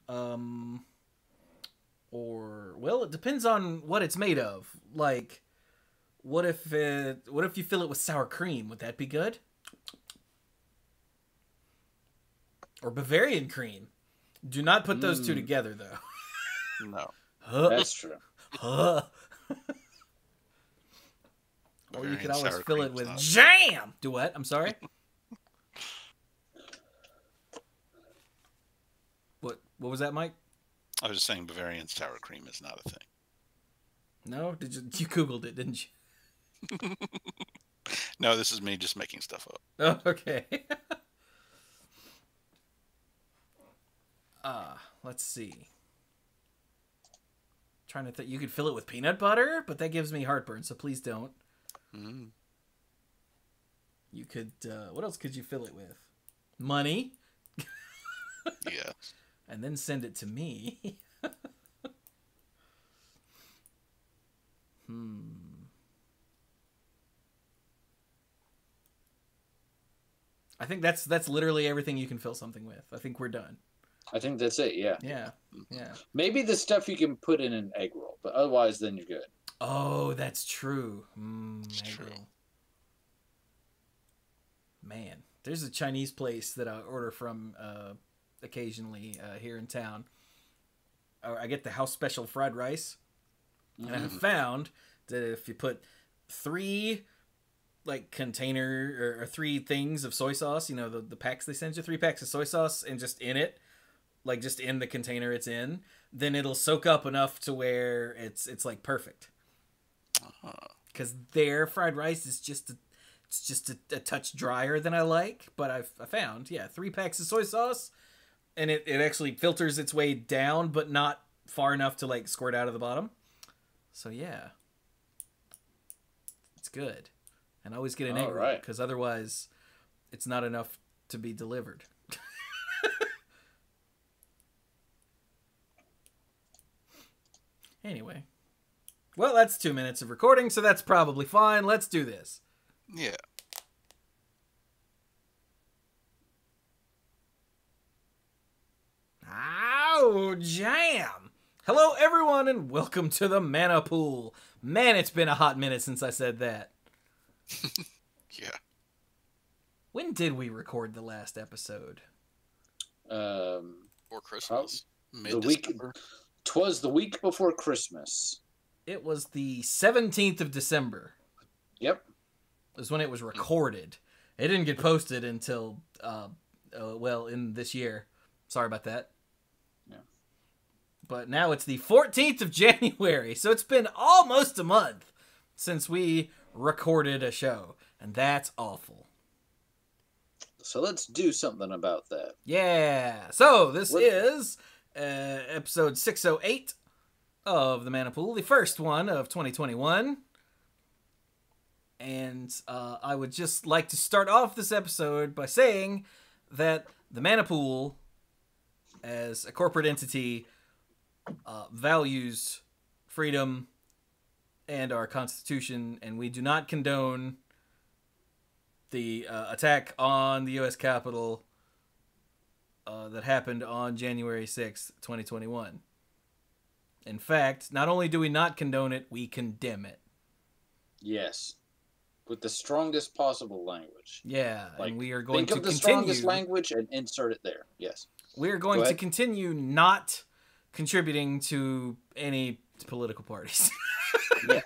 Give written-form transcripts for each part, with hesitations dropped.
Um, or well, it depends on what it's made of. Like, what if you fill it with sour cream? Would that be good? Or Bavarian cream? Do not put those two together, though. No. That's true. Or Bavarian you could always sour fill it cream's with not- jam. Do what? I'm sorry. What was that, Mike? I was just saying Bavarian sour cream is not a thing. No, you Googled it, didn't you? No, this is me just making stuff up. Oh, okay. Let's see. Trying to think. You could fill it with peanut butter, but that gives me heartburn, so please don't. Mm. You could. What else could you fill it with? Money. Yeah. And then send it to me. I think that's literally everything you can fill something with. I think we're done. I think that's it, yeah. Yeah. Maybe the stuff you can put in an egg roll, but otherwise then you're good. Oh, that's true. It's egg true. roll. Man, there's a Chinese place that I order from occasionally here in town. I get the house special fried rice. And I have found that if you put 3 container or 3 things of soy sauce, the packs they send you, 3 packs of soy sauce, and just in it, just in the container it's in, then it'll soak up enough to where it's perfect. Because their fried rice is just a touch drier than I like, but I found 3 packs of soy sauce, and it actually filters its way down, but not far enough to squirt out of the bottom. So yeah, it's good. And always get an egg roll, because otherwise it's not enough to be delivered. Anyway. Well, that's 2 minutes of recording, so that's probably fine. Let's do this. Yeah. Ow, jam! Hello, everyone, and welcome to the Mana Pool. Man, it's been a hot minute since I said that. Yeah. When did we record the last episode? Or Christmas. The week. 'Twas the week before Christmas. It was the 17th of December. Yep. Was when it was recorded. It didn't get posted until, in this year. Sorry about that. Yeah. But now it's the 14th of January, so it's been almost a month since we recorded a show, and that's awful. So let's do something about that. Yeah. So this is episode 608 of the Mana Pool, the first one of 2021. And I would just like to start off this episode by saying that the Mana Pool, as a corporate entity, values freedom and our Constitution, and we do not condone the attack on the U.S. Capitol that happened on January 6th, 2021. In fact, not only do we not condone it, we condemn it. Yes. With the strongest possible language. Yeah, and we are going to think of the continue... strongest language and insert it there. Yes. We are going to continue not contributing to any political parties. Yeah.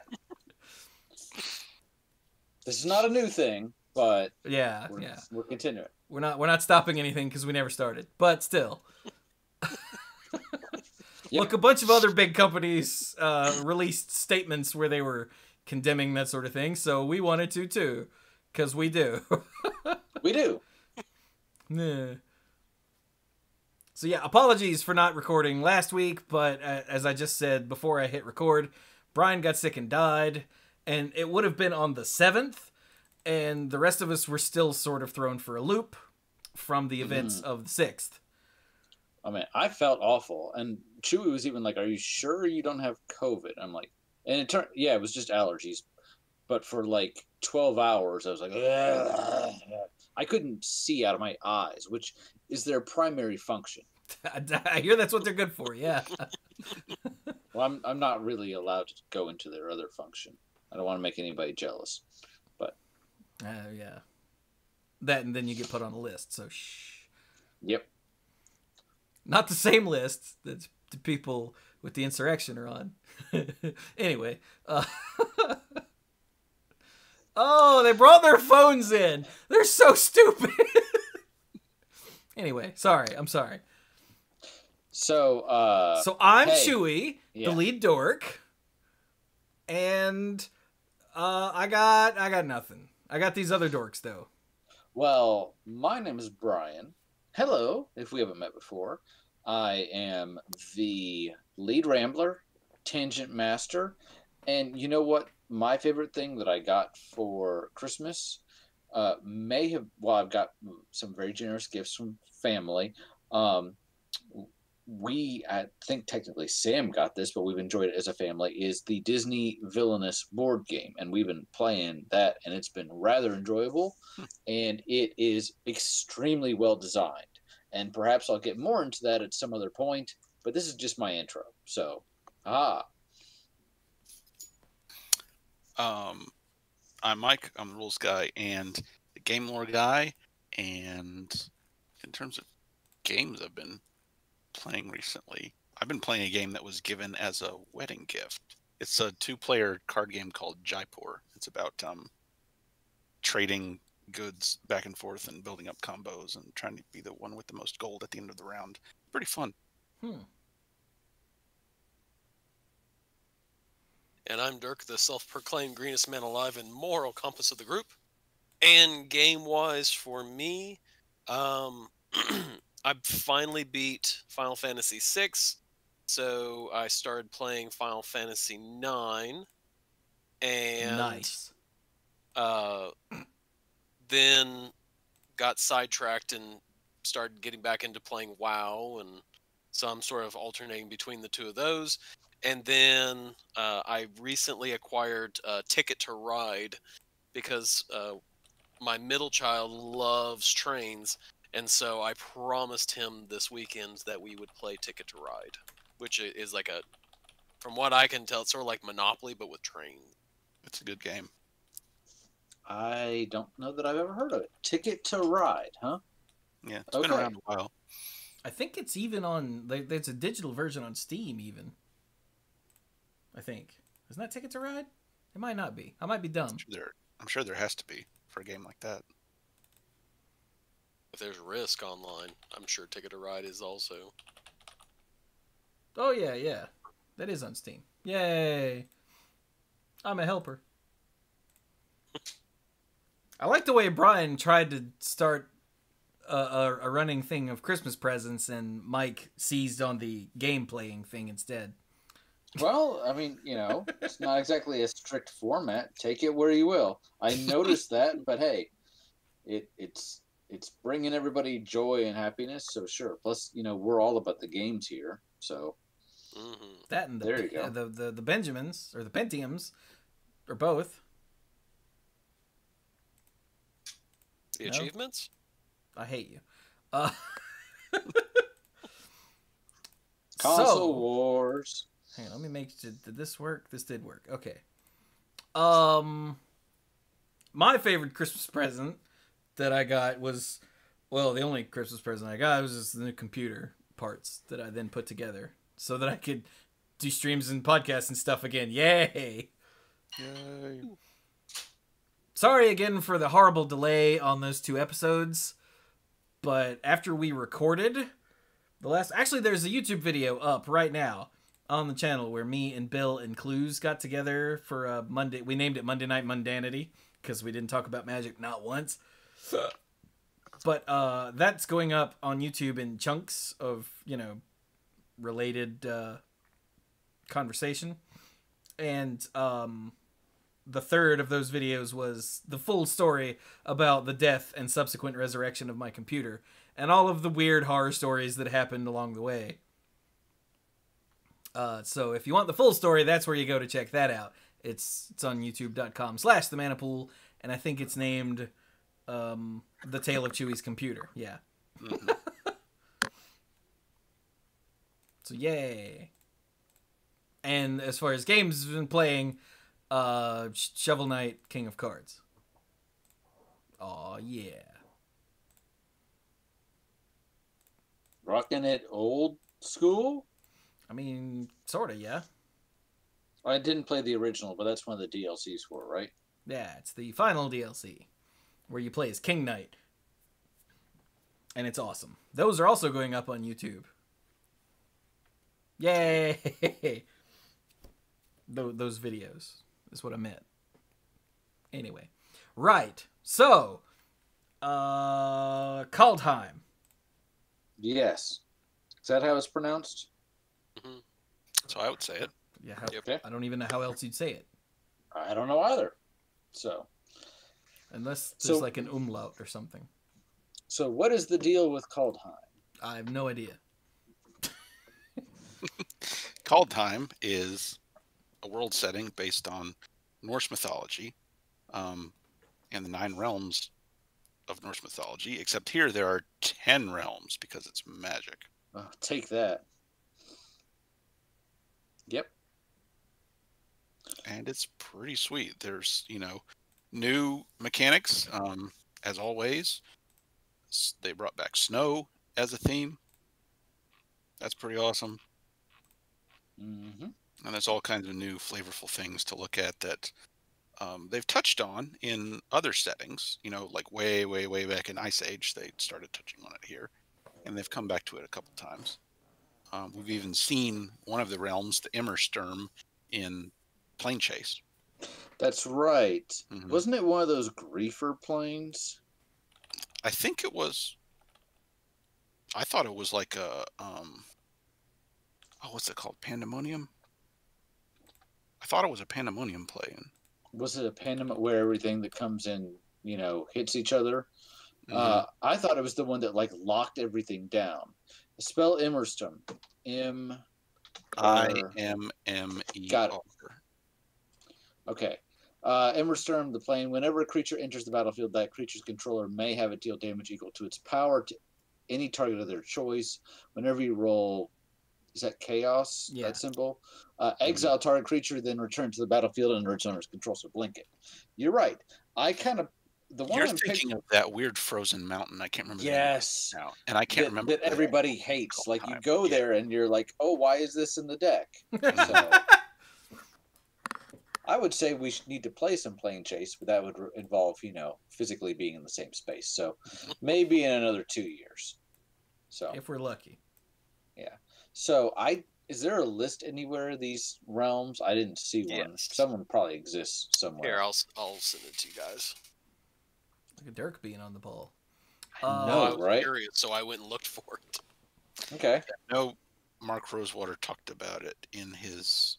This is not a new thing, but we're continuing. We're not stopping anything because we never started, but still. Look, a bunch of other big companies released statements where they were condemning that sort of thing, so we wanted to too, because we do. We do. Yeah. So yeah, apologies for not recording last week, but as I just said before I hit record, Brian got sick and died, and it would have been on the 7th, and the rest of us were still sort of thrown for a loop from the events of the 6th. I mean, I felt awful, and Chewy was even like, "Are you sure you don't have COVID?" I'm like, and it turned, it was just allergies, but for like 12 hours, I was like, ugh. I couldn't see out of my eyes, which is their primary function. I hear that's what they're good for. Yeah. Well, I'm not really allowed to go into their other function. I don't want to make anybody jealous, but yeah. That, and then you get put on a list. So shh. Yep. Not the same list that the people with the insurrection are on. Anyway. Oh, they brought their phones in. They're so stupid. Anyway, sorry. I'm sorry. So I'm hey, Chewy, the lead dork, and I got nothing. I got these other dorks though. Well, my name is Brian. Hello, if we haven't met before. I am the lead rambler, tangent master, and you know what? My favorite thing that I got for Christmas I've got some very generous gifts from family. I think technically Sam got this, but we've enjoyed it as a family, is the Disney Villainous board game. And we've been playing that, and it's been rather enjoyable. And it is extremely well designed. And perhaps I'll get more into that at some other point, but this is just my intro. So, I'm Mike. I'm the rules guy and the game lore guy. And in terms of games I've been playing recently, I've been playing a game that was given as a wedding gift. It's a 2-player card game called Jaipur. It's about trading goods back and forth and building up combos and trying to be the one with the most gold at the end of the round. Pretty fun. And I'm Dirk, the self-proclaimed greenest man alive and moral compass of the group. And game-wise for me, I finally beat Final Fantasy VI, so I started playing Final Fantasy IX, and nice. Then got sidetracked and started getting back into playing WoW, and so I'm sort of alternating between the two of those. And then I recently acquired Ticket to Ride because my middle child loves trains, and so I promised him this weekend that we would play Ticket to Ride, which is like from what I can tell, it's sort of like Monopoly, but with trains. It's a good game. I don't know that I've ever heard of it. Ticket to Ride, huh? Yeah, it's been around a while. I think it's even on, there's a digital version on Steam even. I think. Isn't that Ticket to Ride? It might not be. I might be dumb. I'm sure there has to be for a game like that. If there's Risk online, I'm sure Ticket to Ride is also. Oh, yeah. That is on Steam. Yay. I'm a helper. I like the way Brian tried to start a running thing of Christmas presents, and Mike seized on the game playing thing instead. Well, I mean, it's not exactly a strict format. Take it where you will. I noticed that, but hey, it's bringing everybody joy and happiness. So sure. Plus, we're all about the games here. So that and there you go. The Benjamins or the Pentiums, or both. The achievements. I hate you. Console Wars. Hang on, let me make. Did this work? This did work. Okay. My favorite Christmas present that I got was, well, the only Christmas present I got was just the new computer parts that I then put together so that I could do streams and podcasts and stuff again. Yay! Sorry again for the horrible delay on those 2 episodes, but after we recorded actually there's a YouTube video up right now on the channel where me and Bill and Clues got together for Monday. We named it Monday Night Mundanity because we didn't talk about magic not once. But that's going up on YouTube in chunks of, related conversation. And the third of those videos was the full story about the death and subsequent resurrection of my computer and all of the weird horror stories that happened along the way. So if you want the full story, that's where you go to check that out. It's on youtube.com/themanapool, and I think it's named The Tale of Chewy's Computer. Yeah. So yay. And as far as games, I've been playing Shovel Knight King of Cards. Oh yeah. Rocking it old school? I mean, sorta, yeah. I didn't play the original, but that's one of the DLCs for it, right? Yeah, it's the final DLC where you play as King Knight. And it's awesome. Those are also going up on YouTube. Yay! Those videos is what I meant. Anyway. Right. So, Kaldheim. Yes. Is that how it's pronounced? Mm-hmm. So I would say it. Yeah, Okay. I don't even know how else you'd say it. I don't know either. So, Unless there's like an umlaut or something. So what is the deal with Kaldheim? I have no idea. Kaldheim is a world setting based on Norse mythology and the 9 realms of Norse mythology, except here there are 10 realms because it's magic. Oh, take that. Yep. And it's pretty sweet. There's, new mechanics, as always. They brought back snow as a theme. That's pretty awesome. Mm-hmm. And there's all kinds of new flavorful things to look at that they've touched on in other settings. Like way, way, way back in Ice Age, they started touching on it here. And they've come back to it a couple times. We've even seen one of the realms, the Immersturm, in Plane Chase. That's right. Mm-hmm. Wasn't it one of those griefer planes? I think it was. I thought it was like a what's it called? Pandemonium? I thought it was a Pandemonium plane. Was it a pandemic where everything that comes in, hits each other? Mm-hmm. I thought it was the one that locked everything down. Spell Immersturm. I-M-M-E-R. Got it. Okay. Immersturm, the plane. Whenever a creature enters the battlefield, that creature's controller may have it deal damage equal to its power to any target of their choice. Whenever you roll, is that chaos? Yeah. That symbol? Exile target creature, then return to the battlefield under its owner's control. So blink it. You're right. You're thinking of that weird frozen mountain. I can't remember. Yes. Now, and I can't remember that everybody hates. Like you go Yeah. there and you're like, oh, why is this in the deck? So I would say we need to play some Plane Chase, but that would involve, physically being in the same space. So maybe in another 2 years. So if we're lucky. Yeah. So is there a list anywhere of these realms? I didn't see one. Yes. Someone probably exists somewhere. Here, I'll send it to you guys. Like a Dirk being on the ball. No, I was right? curious, so I went and looked for it. Okay. No, Mark Rosewater talked about it in his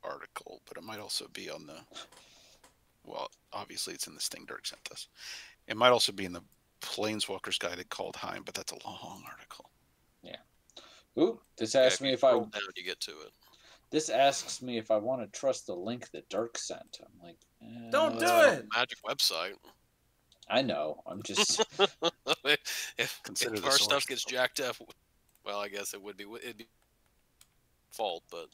article, but it might also be on obviously it's in this thing Dirk sent us. It might also be in the Planeswalkers guide called Kaldheim, but that's a long article. Yeah. Ooh, this asks me if I scroll down, you get to it. This asks me if I want to trust the link that Dirk sent. I'm like, Don't do it! Magic website. I know. I'm just if Consider the our source. stuff gets jacked up, well, I guess it'd be fault, but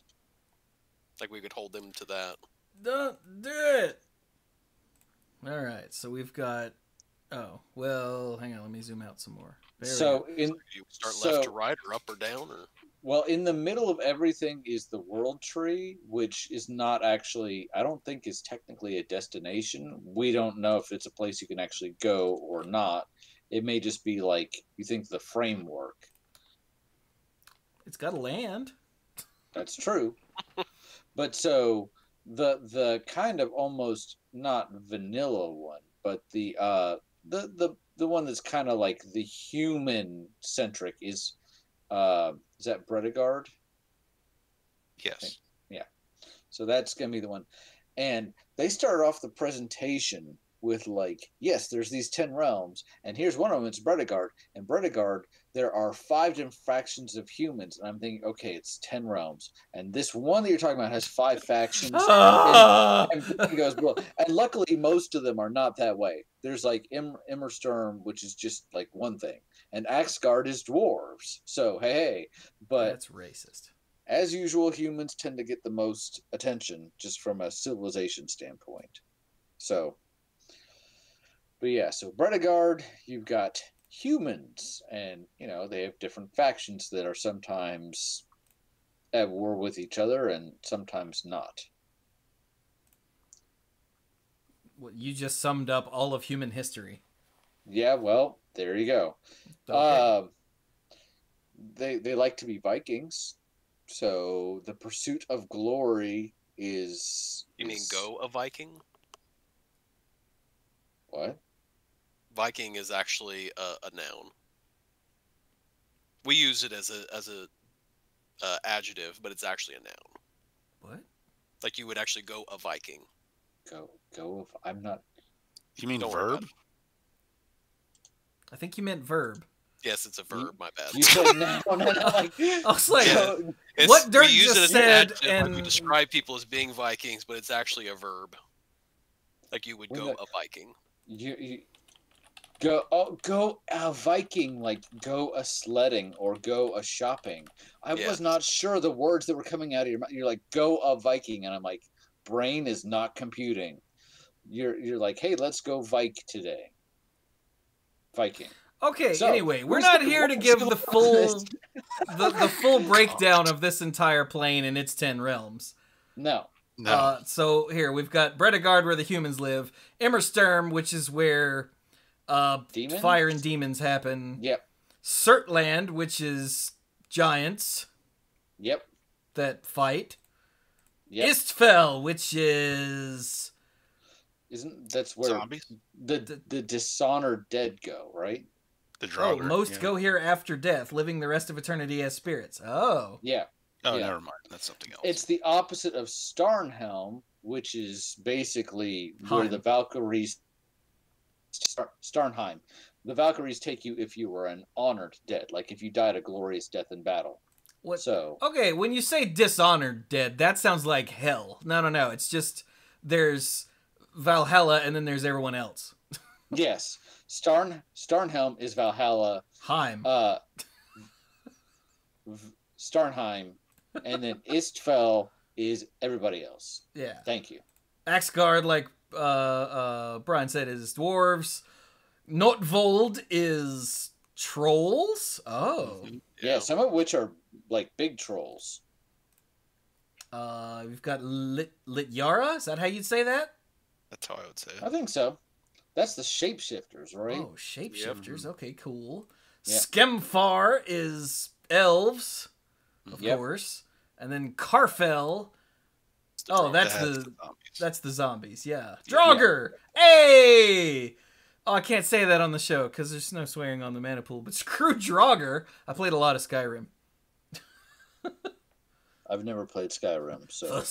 we could hold them to that. Don't do it! Alright, so we've got... Oh, well, hang on, let me zoom out some more. There we go. You start left to right or up or down, or Well, in the middle of everything is the world tree, which is not actually, I don't think is technically a destination. We don't know if it's a place you can actually go or not. It may just be you think the framework. It's got a land. That's true. But so the kind of almost not vanilla one, but the one that's kind of like the human centric is that Bredegard? Yes. Yeah. So that's gonna be the one. And they started off the presentation with yes, there's these 10 realms, and here's one of them, it's Bredegard. And Bredegard, there are 5 different factions of humans. And I'm thinking, okay, it's 10 realms. And this one that you're talking about has 5 factions. and it goes below. And luckily, most of them are not that way. There's Immersturm, which is just one thing. and Axgard is dwarves. So hey, but That's racist. as usual, humans tend to get the most attention just from a civilization standpoint. So, but yeah, so Bredegard, you've got humans, and they have different factions that are sometimes at war with each other and sometimes not. Well, you just summed up all of human history. Yeah, well, there you go. Okay. They like to be Vikings, so the pursuit of glory is. You mean go a Viking? What? Viking is actually a noun. We use it as a adjective, but it's actually a noun. What? Like you would actually go a Viking. Go. I'm not. You mean Don't worry about verb? it. I think you meant verb. Yes, it's a verb. My bad. You said no. Like, I was like, Yeah. what Dirk we use just it as said, an adjective when we and describe people as being Vikings, but it's actually a verb. Like you would go a Viking. you go a Viking, like go a sledding or go a shopping. I was not sure the words that were coming out of your mouth. You're like, go a Viking, and I'm like, brain is not computing. You're like, hey, let's go Vike today. Viking. okay. So, anyway, we're who's not the here to worst give of the this? full the full breakdown of this entire plane and its 10 realms. No. No. So here we've got Bredegard, where the humans live, Immersturm, which is where Demons? fire and demons happen. Yep. Surtland, which is giants Yep. that fight. Yep. Istfell, which is That's where Zombies? the dishonored dead go, right? The Draugr. most yeah. go here after death, living the rest of eternity as spirits. Oh. Yeah. Oh, yeah. never mind. That's something else. It's the opposite of Starnhelm, which is basically where Heim. the Valkyries. Starnheim. The Valkyries take you if you were an honored dead, like if you died a glorious death in battle. What? So Okay, when you say dishonored dead, that sounds like hell. No. It's just there's Valhalla and then there's everyone else. yes, Starnhelm is Valhalla. Heim. Starnheim, and then Istfell is everybody else. Yeah. Thank you. Axgard, like Brian said, is dwarves. Notvold is trolls. Oh. Yeah, some of which are like big trolls. We've got Lityara. Is that how you'd say that? That's how I would say it. I think so. That's the shapeshifters, right? Oh, shapeshifters. Okay, cool. Yep. Skemfar is elves, of Yep. course, and then Karfell. Oh, that's the zombies. Yeah, Draugr. Hey. Oh, I can't say that on the show because there's no swearing on the mana pool. But screw Draugr. I played a lot of Skyrim. I've never played Skyrim, so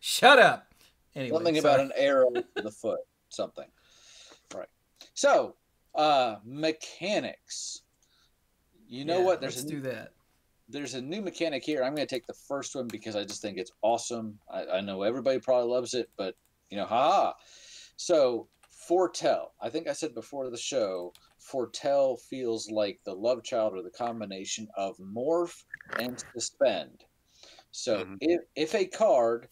Shut up. Anyway, something about an arrow to the foot, something. Right. So, mechanics. You know what? Let's do that. There's a new mechanic here. I'm going to take the first one because I just think it's awesome. I know everybody probably loves it, but haha. So, Foretell. I think I said before the show, Foretell feels like the love child or the combination of morph and suspend. So if a card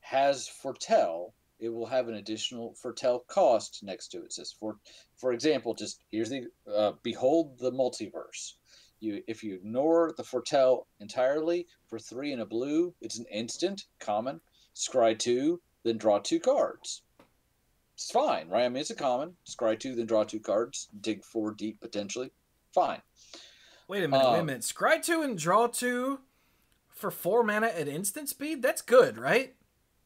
has Foretell, it will have an additional Foretell cost next to it. It says, for example, just here's the Behold the Multiverse. If you ignore the Foretell entirely, for 3 and a blue, it's an instant, common, scry 2, then draw 2 cards. It's fine, right? I mean, it's a common. Scry 2, then draw 2 cards. Dig 4 deep, potentially. Fine. Wait a minute. Scry 2 and draw 2 for 4 mana at instant speed? That's good, right?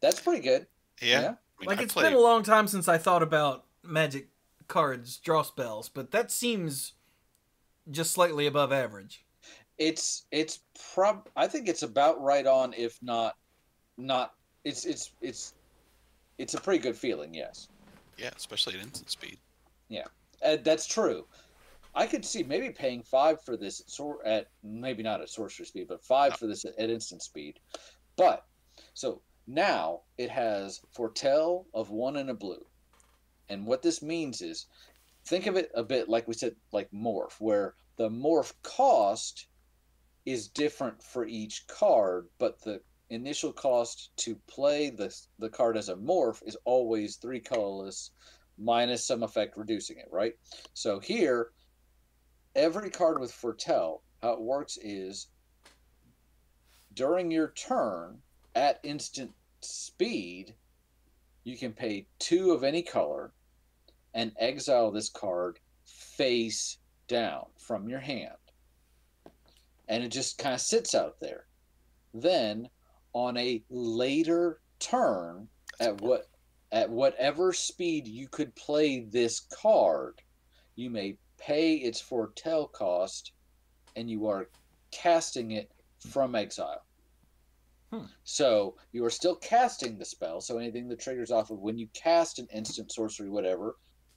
That's pretty good. Yeah. Yeah. I mean, It's been a long time since I thought about Magic cards, draw spells, but that seems just slightly above average. I think it's about right on, if not it's a pretty good feeling, yes. Yeah, especially at instant speed. Yeah. That's true. I could see maybe paying 5 for this at maybe not at sorcery speed, but 5 for this at instant speed. But so now it has Foretell of 1 and a blue. And what this means is think of it a bit like we said, like morph, where the morph cost is different for each card, but the initial cost to play the card as a morph is always 3 colorless minus some effect reducing it, right? So here, every card with Foretell, how it works is during your turn at instant speed, you can pay 2 of any color and exile this card face down from your hand. And it just kind of sits out there. Then, on a later turn, at whatever speed you could play this card, you may pay its Foretell cost, and you are casting it from exile. So you are still casting the spell. So anything that triggers off of when you cast an instant, sorcery, whatever,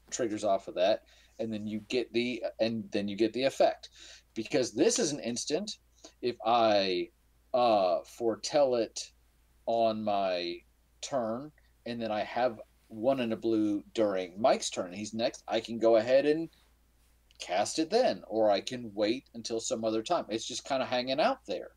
triggers off of that, and then you get the effect. Because this is an instant, if I foretell it on my turn, and then I have 1 in a blue during Mike's turn, he's next, I can go ahead and cast it then, or I can wait until some other time. It's just kind of hanging out there.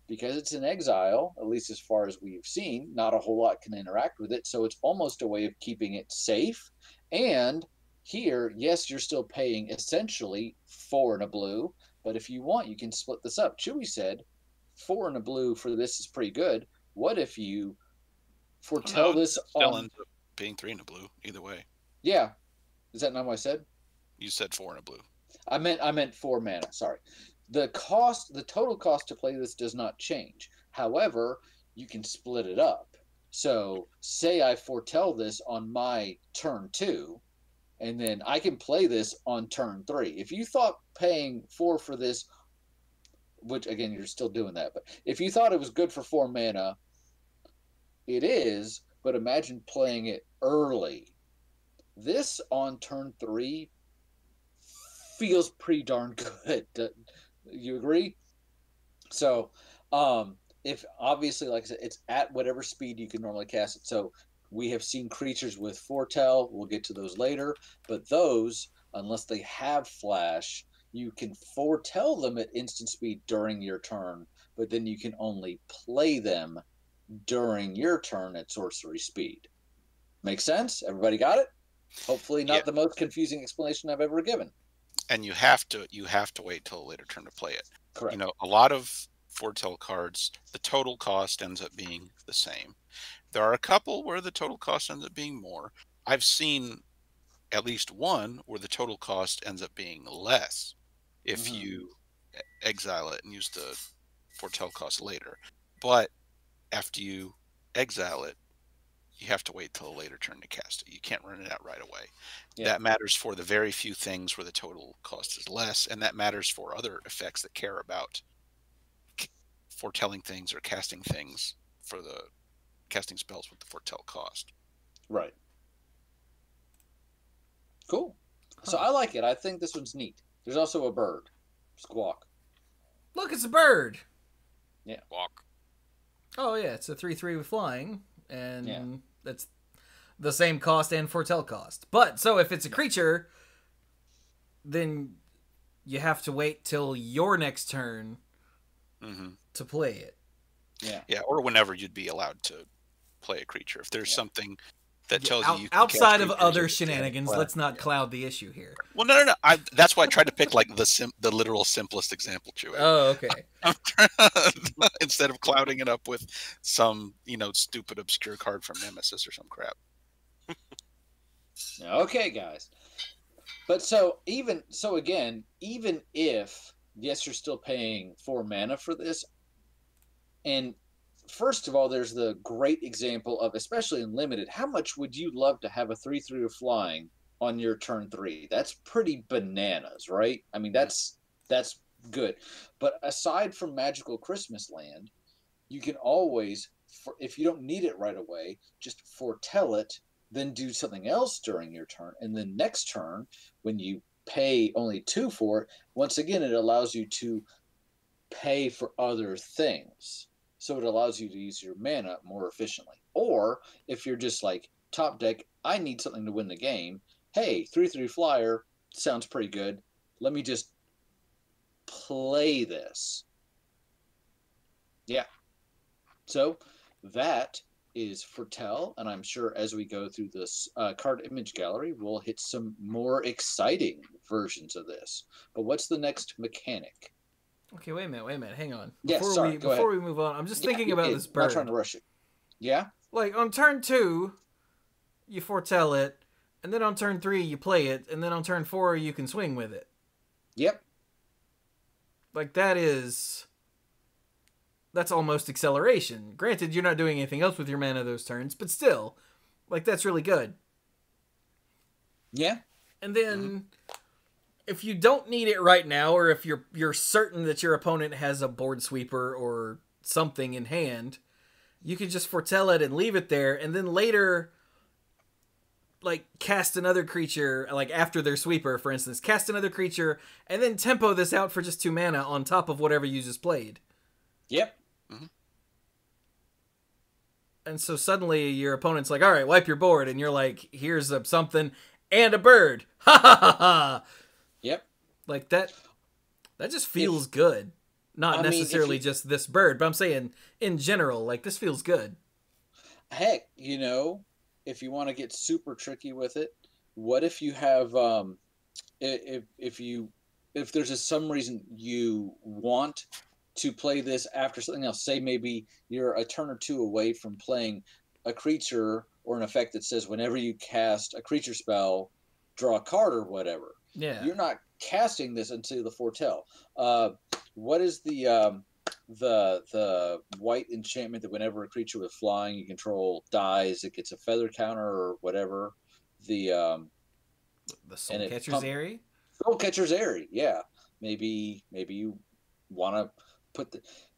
Because it's in exile, at least as far as we've seen, not a whole lot can interact with it, so it's almost a way of keeping it safe. And here, yes, you're still paying essentially 4 in a blue, but if you want, you can split this up. Chewy said 4 in a blue for this is pretty good. What if you foretell this still on... ends up being 3 in a blue, either way. Yeah. Is that not what I said? You said 4 in a blue. I meant 4 mana, sorry. The total cost to play this does not change. However, you can split it up. So, say I foretell this on my turn 2, and then I can play this on turn 3. If you thought paying 4 for this, which again, you're still doing that, but if you thought it was good for 4 mana, it is, but imagine playing it early. This on turn 3 feels pretty darn good. You agree? So, if obviously, like I said, it's at whatever speed you can normally cast it. So we have seen creatures with Foretell. We'll get to those later. But those, unless they have Flash, you can foretell them at instant speed during your turn. But then you can only play them during your turn at sorcery speed. Make sense? Everybody got it? Hopefully not the most confusing explanation I've ever given. And you have to wait till a later turn to play it. Correct. You know, a lot of foretell cards, the total cost ends up being the same. There are a couple where the total cost ends up being more. I've seen at least one where the total cost ends up being less if you exile it and use the foretell cost later. But after you exile it, you have to wait till a later turn to cast it. You can't run it out right away. Yeah. That matters for the very few things where the total cost is less, and that matters for other effects that care about foretelling things or casting things for the casting spells with the foretell cost. Right. Cool. So I like it. I think this one's neat. There's also a bird. Squawk. Look, it's a bird. Yeah. Squawk. Oh, yeah. It's a 3/3 with flying. And that's the same cost and foretell cost. But, so if it's a creature, then you have to wait till your next turn to play it. Yeah. Yeah, or whenever you'd be allowed to play a creature. If there's something that tells you can outside of other shenanigans, let's not cloud the issue here. Well, no. That's why I tried to pick like the literal simplest example, Chewy. Oh, okay. Instead of clouding it up with some, stupid obscure card from Nemesis or some crap. Okay, guys. But even if yes, you're still paying 4 mana for this, and first of all, there's the great example of, especially in limited, how much would you love to have a 3/3 of flying on your turn 3? That's pretty bananas, right? I mean, that's good. But aside from Magical Christmas Land, you can always, if you don't need it right away, just foretell it, then do something else during your turn, and then next turn, when you pay only 2 for it, once again, it allows you to pay for other things. So it allows you to use your mana more efficiently. Or if you're just like, top deck, I need something to win the game. Hey, 3/3 flyer, sounds pretty good. Let me just play this. Yeah. So that is Foretell, and I'm sure as we go through this card image gallery, we'll hit some more exciting versions of this. But what's the next mechanic? Okay, wait a minute, hang on. Yes, sorry, go ahead. Before we move on, I'm just thinking about this bird. I'm not trying to rush it. Yeah? Like, on turn 2, you foretell it, and then on turn 3, you play it, and then on turn 4, you can swing with it. Yep. Like, that's almost acceleration. Granted, you're not doing anything else with your mana those turns, but still, like, that's really good. Yeah. And then, if you don't need it right now, or if you're certain that your opponent has a board sweeper or something in hand, you can just foretell it and leave it there, and then later, like, cast another creature, like, after their sweeper, for instance, cast another creature, and then tempo this out for just 2 mana on top of whatever you just played. Yep. And so suddenly your opponent's like, all right, wipe your board, and you're like, here's something and a bird. Ha ha ha ha. Yep. Like, that just feels good. Not necessarily just this bird, but I'm saying in general, like, this feels good. Heck, if you want to get super tricky with it, what if you have if there's some reason you want to play this after something else, say maybe you're a turn or 2 away from playing a creature or an effect that says whenever you cast a creature spell, draw a card or whatever. Yeah. You're not casting this until the foretell. What is the white enchantment that whenever a creature with flying you control dies, it gets a feather counter or whatever? The Soulcatcher's Airy? Soulcatcher's Airy, yeah. Maybe you want to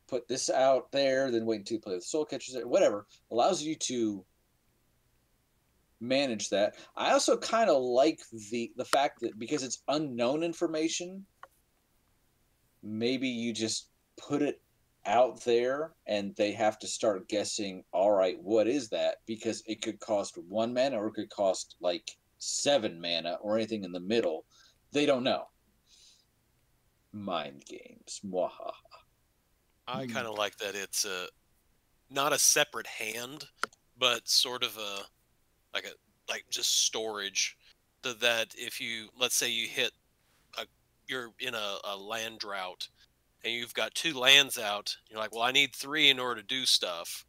put this out there, then wait until you play with Soulcatcher's Airy, whatever. Allows you to manage that. I also kind of like the fact that because it's unknown information, maybe you just put it out there and they have to start guessing, all right, what is that? Because it could cost 1 mana or it could cost like 7 mana or anything in the middle. They don't know. Mind games. Mwahaha. I kind of like that it's not a separate hand, but sort of like just storage. So that if you, let's say you you're in a land drought and you've got 2 lands out, you're like, well, I need 3 in order to do stuff.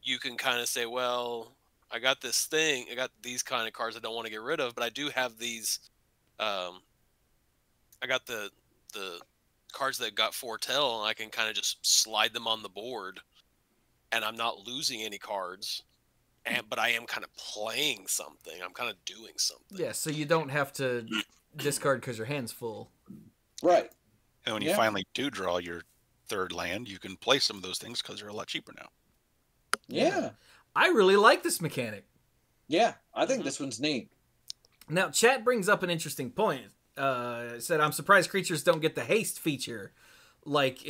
You can kind of say, well, I got this thing, I got these kind of cards I don't want to get rid of, but I do have these. I got the cards that got foretell, and I can kind of just slide them on the board, and I'm not losing any cards. But I am kind of playing something. I'm kind of doing something. Yeah, so you don't have to discard because your hand's full. Right. And when you finally do draw your 3rd land, you can play some of those things because they're a lot cheaper now. Yeah. I really like this mechanic. Yeah, I think this one's neat. Now, chat brings up an interesting point. Said, I'm surprised creatures don't get the haste feature like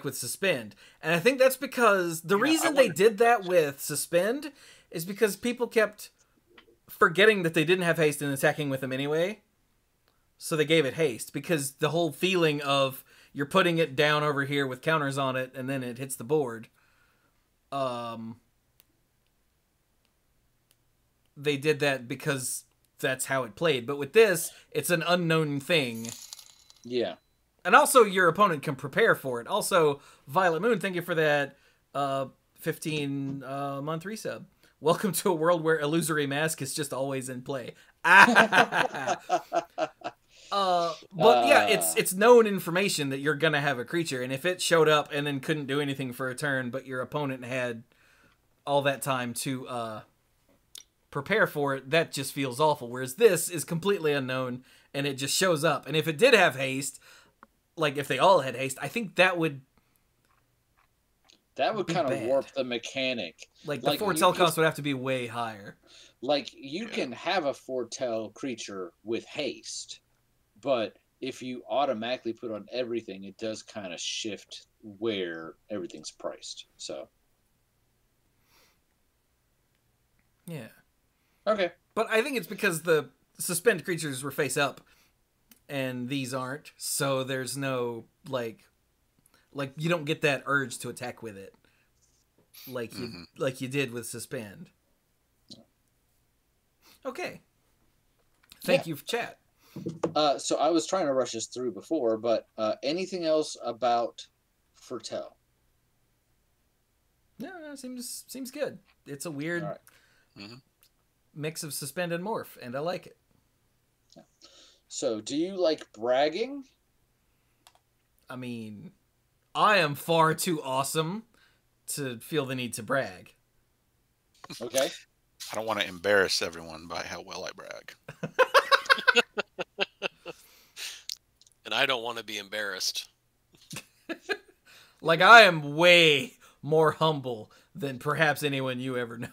with Suspend. And I think that's because the reason they did that with Suspend is because people kept forgetting that they didn't have haste and attacking with them anyway. So they gave it haste, because the whole feeling of you're putting it down over here with counters on it and then it hits the board. They did that because that's how it played. But with this, it's an unknown thing. Yeah. And also your opponent can prepare for it. Also, Violet Moon, thank you for that 15-month resub. Welcome to a world where Illusory Mask is just always in play. But yeah, it's known information that you're gonna have a creature, and if it showed up and then couldn't do anything for a turn, but your opponent had all that time to prepare for it, that just feels awful. Whereas this is completely unknown, and it just shows up. And if it did have haste, like if they all had haste, I think that would kind of warp the mechanic. Like the foretell cost would have to be way higher. Like you can have a foretell creature with haste, but if you automatically put on everything, it does kind of shift where everything's priced. So yeah. Okay. But I think it's because the Suspend creatures were face up and these aren't, so there's no like you don't get that urge to attack with it like you did with suspend. Okay. Thank you for chat. So I was trying to rush us through before, but anything else about Foretell? No, seems good. It's a weird All right. mix of suspend and morph, and I like it. Yeah. So, do you like bragging? I mean, I am far too awesome to feel the need to brag. Okay. I don't want to embarrass everyone by how well I brag. And I don't want to be embarrassed. Like, I am way more humble than perhaps anyone you ever know.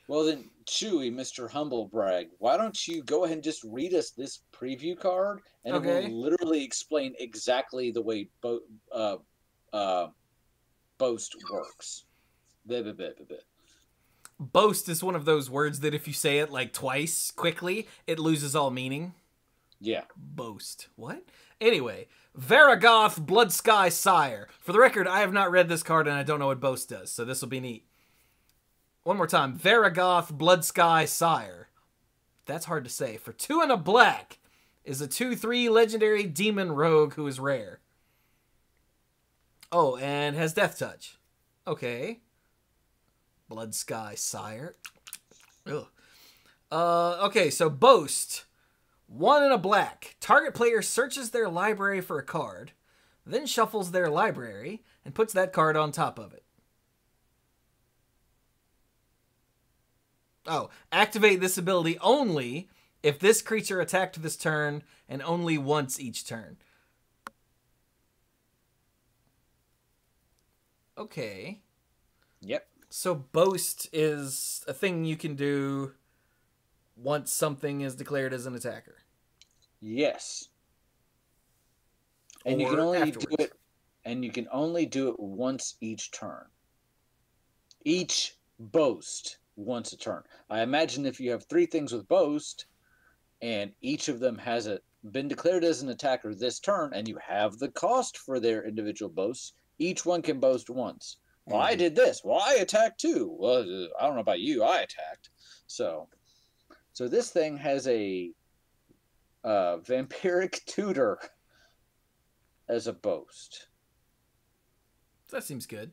Well then, Chewy, Mr. Humble Brag, why don't you go ahead and just read us this preview card, and it will literally explain exactly the way boast works. Boast is one of those words that if you say it like twice quickly, it loses all meaning. Yeah. Boast. What? Anyway, Varagoth Bloodsky Sire. For the record, I have not read this card and I don't know what Boast does, so this will be neat. One more time. Varagoth Bloodsky Sire. That's hard to say. For 2 and a black is a 2/3 legendary demon rogue who is rare. Oh, and has Death Touch. Okay. Bloodsky Sire. Ugh. Okay, so Boast. 1 and a black. Target player searches their library for a card, then shuffles their library, and puts that card on top of it. Oh, activate this ability only if this creature attacked this turn and only once each turn. Okay. Yep. So Boast is a thing you can do once something is declared as an attacker. Yes. And you can only do it, and you can only do it once each turn. Each Boast once a turn. I imagine if you have 3 things with Boast, and each of them has been declared as an attacker this turn, and you have the cost for their individual boasts, each one can boast once. Well, I did this. Well, I attacked too. Well, I don't know about you. I attacked. So this thing has a vampiric tutor as a boast. That seems good.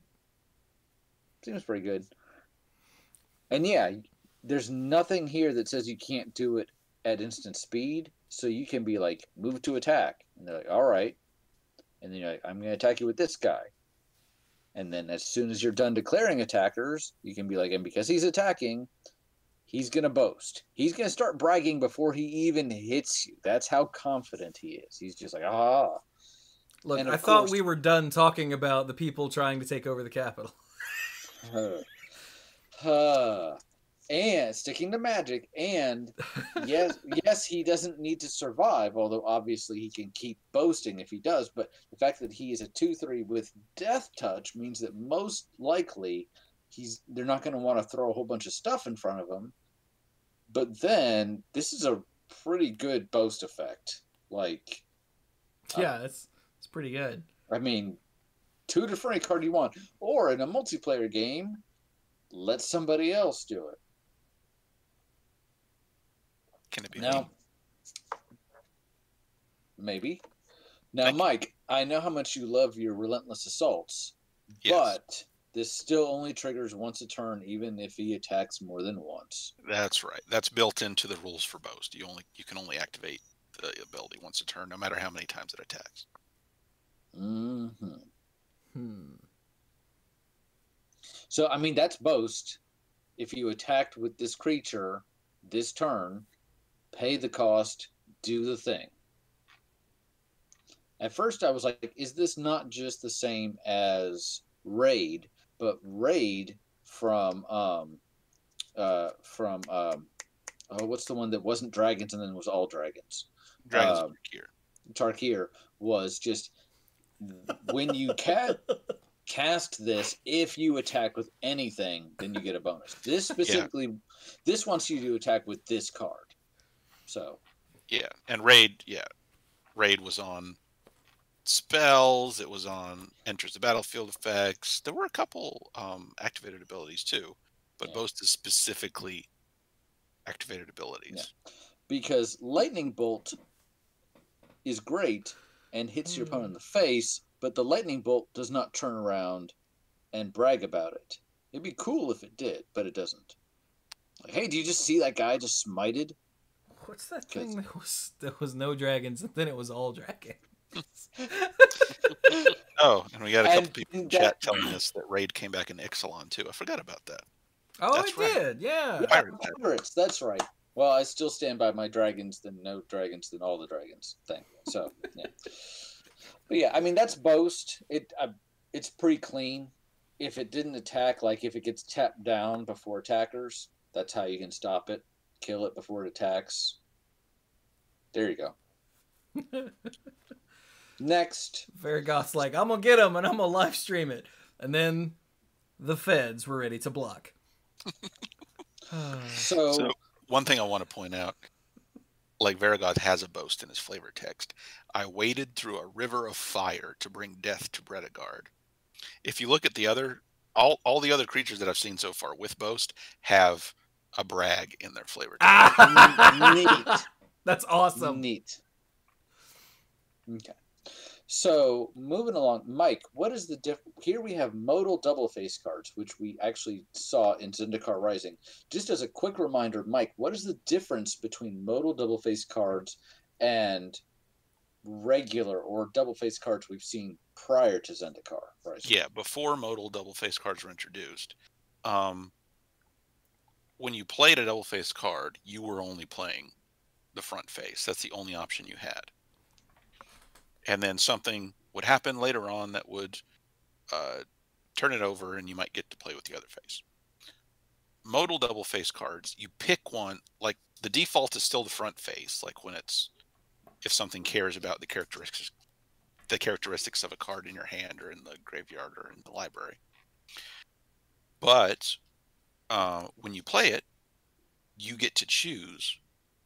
Seems pretty good. And yeah, there's nothing here that says you can't do it at instant speed. So you can be like, move to attack. And they're like, all right. And then you're like, I'm going to attack you with this guy. And then as soon as you're done declaring attackers, you can be like, and because he's attacking, he's going to boast. He's going to start bragging before he even hits you. That's how confident he is. He's just like, ah. Look, I thought we were done talking about the people trying to take over the Capitol. And sticking to magic, and yes, he doesn't need to survive, although obviously he can keep boasting if he does, but the fact that he is a 2/3 with Death Touch means that most likely they're not going to want to throw a whole bunch of stuff in front of him. But then this is a pretty good boast effect. Like, yeah, it's pretty good. I mean, 2 different card you want, or in a multiplayer game, let somebody else do it. Can it be now? me? Maybe. Now, Mike, I know how much you love your relentless assaults, Yes. but this still only triggers once a turn, even if he attacks more than once. That's right. That's built into the rules for Boast. You can only activate the ability once a turn, no matter how many times it attacks. So, I mean, that's Boast. If you attacked with this creature this turn, pay the cost, do the thing. At first, I was like, is this not just the same as Raid, but Raid from what's the one that wasn't dragons and then was all dragons? Dragons Tarkir was just when you cast this, if you attack with anything, then you get a bonus. This specifically, this wants you to attack with this card. So, Yeah, and raid. Yeah, raid was on spells. It was on enters the battlefield effects. There were a couple activated abilities too, but most is specifically activated abilities. Yeah. Because lightning bolt is great and hits your opponent in the face, but the lightning bolt does not turn around and brag about it. It'd be cool if it did, but it doesn't. Like, hey, do you just see that guy just smited? What's that thing that was no dragons and then it was all dragons? Oh, and we got a couple people in chat telling us that raid came back in Ixalan too. I forgot about that. Oh, That's it right. did, yeah. Pirates, that's right. Well, I still stand by my dragons, then no dragons, then all the dragons thing. So, yeah. But yeah, I mean, that's boast. It's pretty clean. If it didn't attack, like if it gets tapped down before attackers, that's how you can stop it. Kill it before it attacks. There you go. Next. Vargoth's like, I'm gonna get him and I'm gonna live stream it. And then the feds were ready to block. So one thing I want to point out, like Vargoth has a boast in his flavor text. I waded through a river of fire to bring death to Bredegard. If you look at the other, all the other creatures that I've seen so far with boast have a brag in their flavor text. Neat. That's awesome. Neat. Okay. So moving along, Mike, what is the here we have modal double face cards, which we actually saw in Zendikar Rising. Just as a quick reminder, Mike, what is the difference between modal double face cards and regular or double face cards we've seen prior to Zendikar Rising? Yeah, before modal double face cards were introduced, when you played a double face card, you were only playing the front face. That's the only option you had. And then something would happen later on that would turn it over, and you might get to play with the other face. Modal double face cards, you pick one. Like the default is still the front face. Like when it's if something cares about the characteristics of a card in your hand or in the graveyard or in the library. But when you play it, you get to choose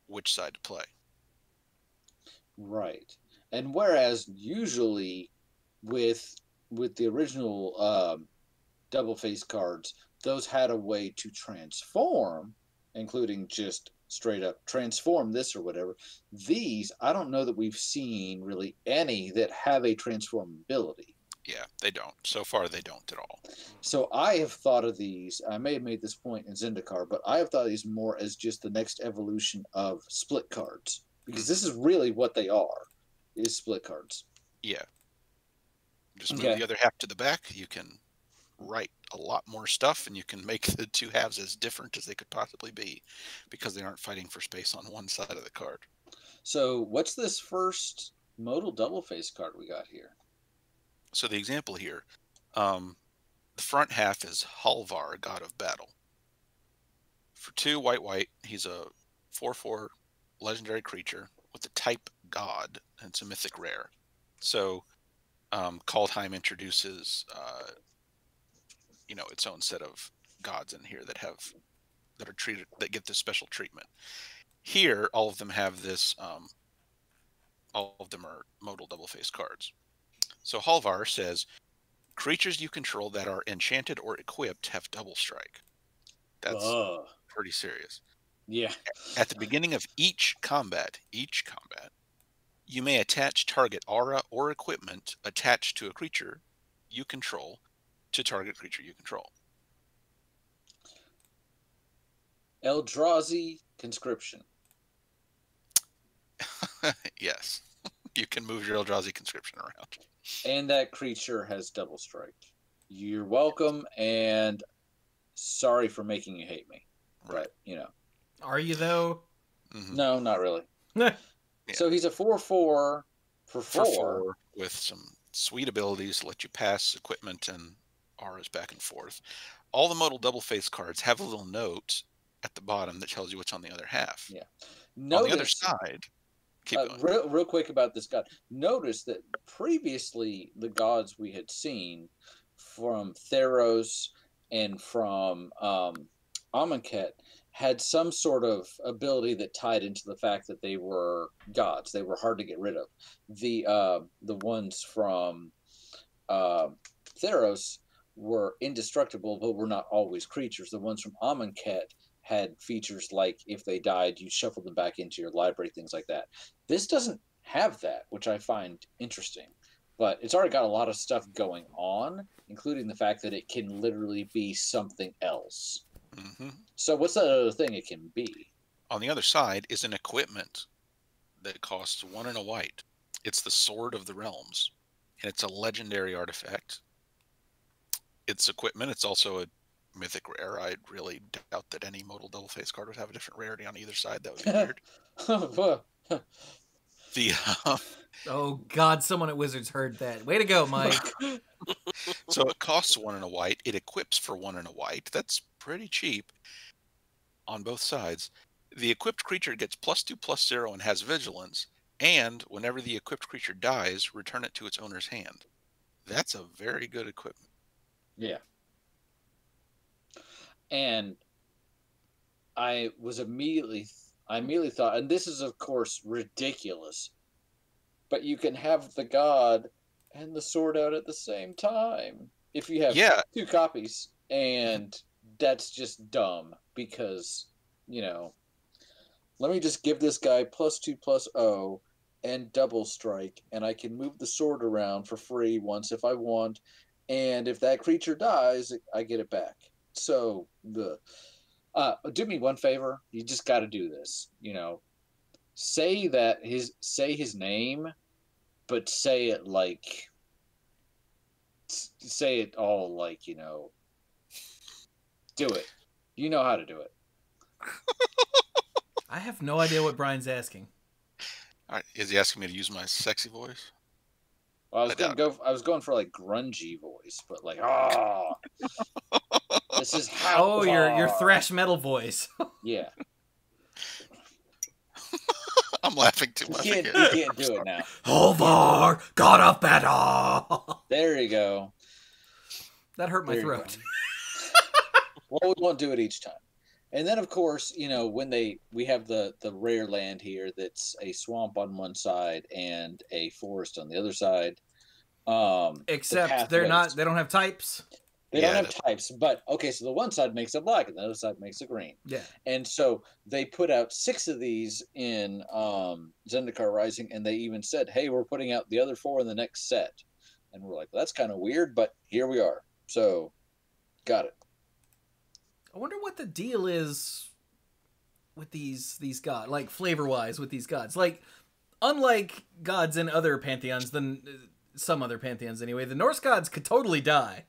which side to play. Right. And whereas usually with the original double face cards, those had a way to transform, including just straight up transform this or whatever. These, I don't know that we've seen really any that have a transform ability. Yeah, they don't. So far, they don't at all. So I have thought of these, I may have made this point in Zendikar, but I have thought of these more as just the next evolution of split cards. Because this is really what they are. Is split cards. Yeah. Just move the other half to the back. You can write a lot more stuff, and you can make the two halves as different as they could possibly be because they aren't fighting for space on one side of the card. So what's this first modal double face card we got here? So the example here, the front half is Halvar, God of Battle. For 2 white, he's a 4/4 legendary creature with the type God, and it's a mythic rare. So Kaldheim introduces its own set of gods in here that are treated, that get this special treatment. Here all of them have this all of them are modal double face cards. So Halvar says creatures you control that are enchanted or equipped have double strike. That's pretty serious. Yeah. At the beginning of each combat, you may attach target aura or equipment attached to a creature you control to target creature you control. Eldrazi conscription. Yes. You can move your Eldrazi conscription around. And that creature has double strike. You're welcome, and sorry for making you hate me. Right. But, Are you, though? Mm-hmm. No, not really. Yeah. So he's a 4/4 for 4 with some sweet abilities to let you pass equipment and auras back and forth. All the modal double face cards have a little note at the bottom that tells you what's on the other half. Yeah. On the other side, keep going. Real quick about this god. Notice that previously the gods we had seen from Theros and from Amonkhet had some sort of ability that tied into the fact that they were gods. They were hard to get rid of. The ones from uh, Theros were indestructible, but were not always creatures. The ones from Amonkhet had features like if they died, you shuffle them back into your library, things like that. This doesn't have that, which I find interesting. But it's already got a lot of stuff going on, including the fact that it can literally be something else. Mm-hmm. So what's that other thing it can be? On the other side is an equipment that costs 1 and a white. It's the Sword of the Realms, and it's a legendary artifact. It's equipment. It's also a mythic rare. I really doubt that any modal double face card would have a different rarity on either side. That would be weird. The Oh God, someone at Wizards heard that. Way to go, Mike. So it costs 1 and a white. It equips for 1 and a white. That's pretty cheap on both sides. The equipped creature gets +2/+0 and has vigilance. And whenever the equipped creature dies, return it to its owner's hand. That's a very good equipment. Yeah. And I immediately thought, and this is of course ridiculous, but you can have the god and the sword out at the same time if you have 2 copies, and that's just dumb because, let me just give this guy +2/+0 and double strike, and I can move the sword around for free once if I want, and if that creature dies, I get it back. So, do me one favor. You just got to do this. Say his name, but say it all like, do it. You know how to do it. I have no idea what Brian's asking. All right, is he asking me to use my sexy voice? Well, I was going for like grungy voice, but like, this is how. Oh, your thrash metal voice. Yeah. I'm laughing too much. You can't do it now. Over, God of battle. There you go. That hurt my throat. Well, we won't do it each time. And then, of course, when we have the rare land here that's a swamp on one side and a forest on the other side. Except they don't have types. They don't have types, but okay, so the one side makes a black and the other side makes a green. Yeah. And so they put out 6 of these in Zendikar Rising, and they even said, hey, we're putting out the other 4 in the next set. And we're like, well, that's kind of weird, but here we are. So, got it. I wonder what the deal is with these gods, like flavor-wise with these gods. Like, unlike gods in other pantheons, than some other pantheons anyway, the Norse gods could totally die.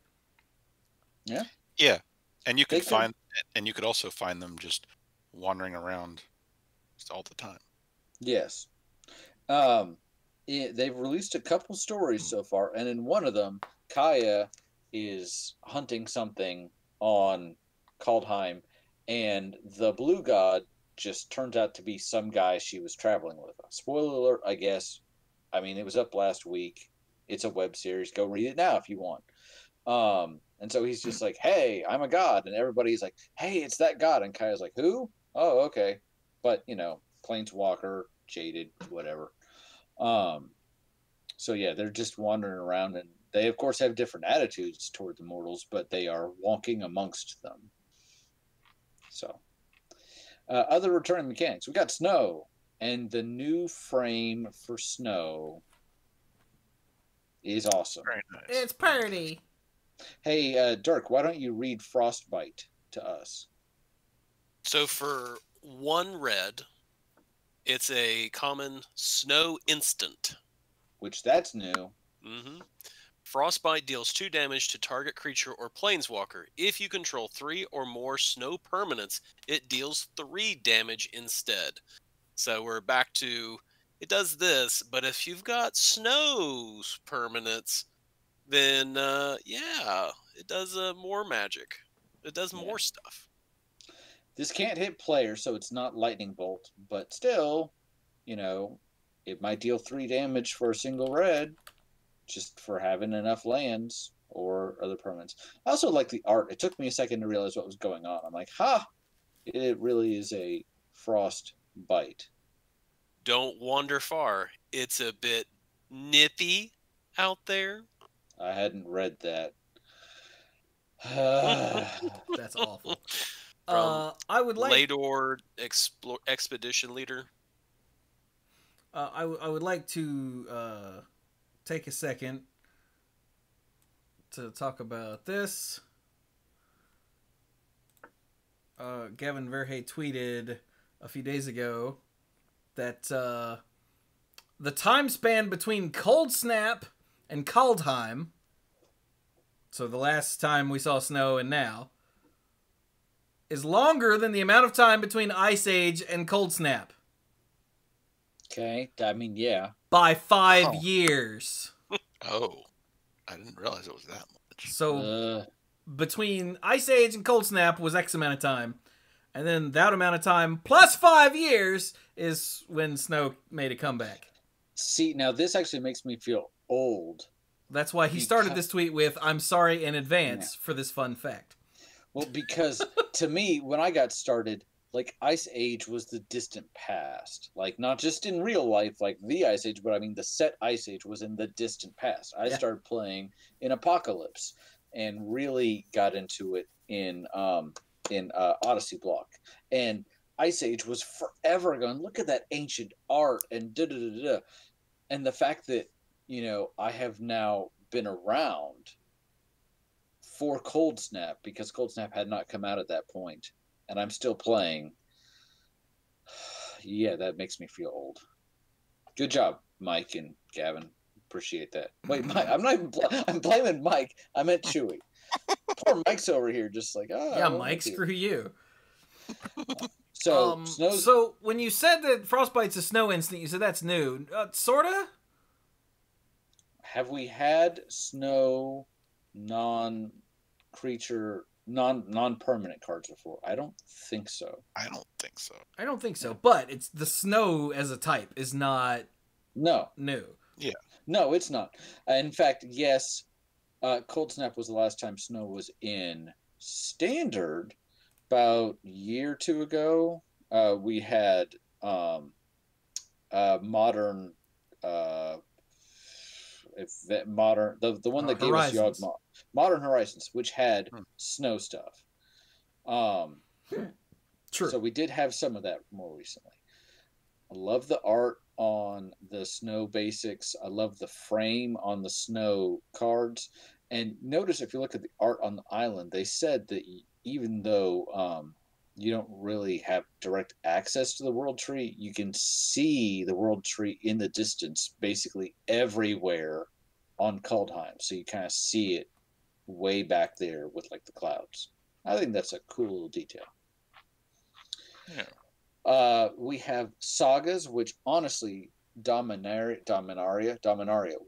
Yeah. Yeah, and you could also find them just wandering around just all the time. Yes. They've released a couple stories so far, and in one of them, Kaya is hunting something on Kaldheim, and the blue god just turns out to be some guy she was traveling with. Spoiler alert, I guess. I mean, it was up last week. It's a web series. Go read it now if you want. And so he's just like, hey, I'm a god. And everybody's like, hey, it's that god. And Kaya's like, who? Oh, okay. But, Planeswalker, jaded, whatever. So, yeah, they're just wandering around. And they, of course, have different attitudes toward the mortals, but they are walking amongst them. So, other returning mechanics. We got snow. And the new frame for snow is awesome. Very nice. It's pretty. Hey, Dirk, why don't you read Frostbite to us? So for 1 red, it's a common snow instant. Which that's new. Mm-hmm. Frostbite deals 2 damage to target creature or planeswalker. If you control 3 or more snow permanents, it deals 3 damage instead. So we're back to, it does this, but if you've got snow permanents, then it does more magic. It does more stuff. This can't hit player, so it's not lightning bolt, but still, it might deal 3 damage for a single red, just for having enough lands or other permanents. I also like the art. It took me a second to realize what was going on. I'm like, It really is a frost bite. Don't wander far. It's a bit nippy out there. I hadn't read that. That's awful. From I would like Lador Expedition Leader. I would like to take a second to talk about this. Gavin Verhey tweeted a few days ago that the time span between Cold Snap and Kaldheim, so the last time we saw snow and now, is longer than the amount of time between Ice Age and Cold Snap. Okay, I mean, yeah. By 5 years. Oh, I didn't realize it was that much. So between Ice Age and Cold Snap was X amount of time. And then that amount of time plus 5 years is when snow made a comeback. See, now this actually makes me feel old. That's why he started this tweet with, "I'm sorry in advance for this fun fact." Well, because to me, when I got started, like Ice Age was the distant past. Like not just in real life, like the Ice Age, but I mean the set Ice Age was in the distant past. I started playing in Apocalypse and really got into it in Odyssey Block. And Ice Age was forever going, look at that ancient art and da da da da. And the fact that, you know, I have now been around for Cold Snap because Cold Snap had not come out at that point, and I'm still playing. Yeah, that makes me feel old. Good job, Mike and Gavin. Appreciate that. Wait, Mike, I'm not even. I'm blaming Mike. I meant Chewy. Poor Mike's over here, just like, oh. Yeah, Mike, screw you. So, so when you said that Frostbite's a snow instant, you said that's new. Sorta? Have we had snow non-creature, non-permanent cards before? I don't think so. I don't think so. I don't think so. But it's the snow as a type is not new. Yeah. No, it's not. In fact, yes, Cold Snap was the last time snow was in Standard. About a year or two ago, we had modern the one that gave us Yogg Modern Horizons, which had snow stuff. True. So we did have some of that more recently. I love the art on the snow basics. I love the frame on the snow cards. And notice if you look at the art on the island, they said that even though you don't really have direct access to the world tree, you can see the world tree in the distance basically everywhere on Kaldheim. So you kind of see it way back there with like the clouds. I think that's a cool little detail. Yeah. We have sagas, which honestly, Dominaria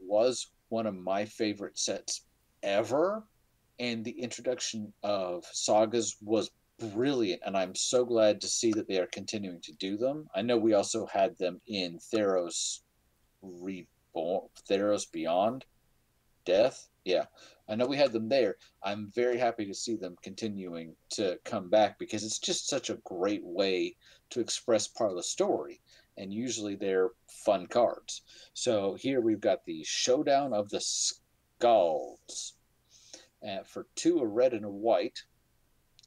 was one of my favorite sets ever. And the introduction of sagas was brilliant, and I'm so glad to see that they are continuing to do them. I know we also had them in Theros Reborn, Theros Beyond Death. Yeah, I know we had them there. I'm very happy to see them continuing to come back because it's just such a great way to express part of the story, and usually they're fun cards. So here we've got the Showdown of the Skulls. For 2, a red and a white.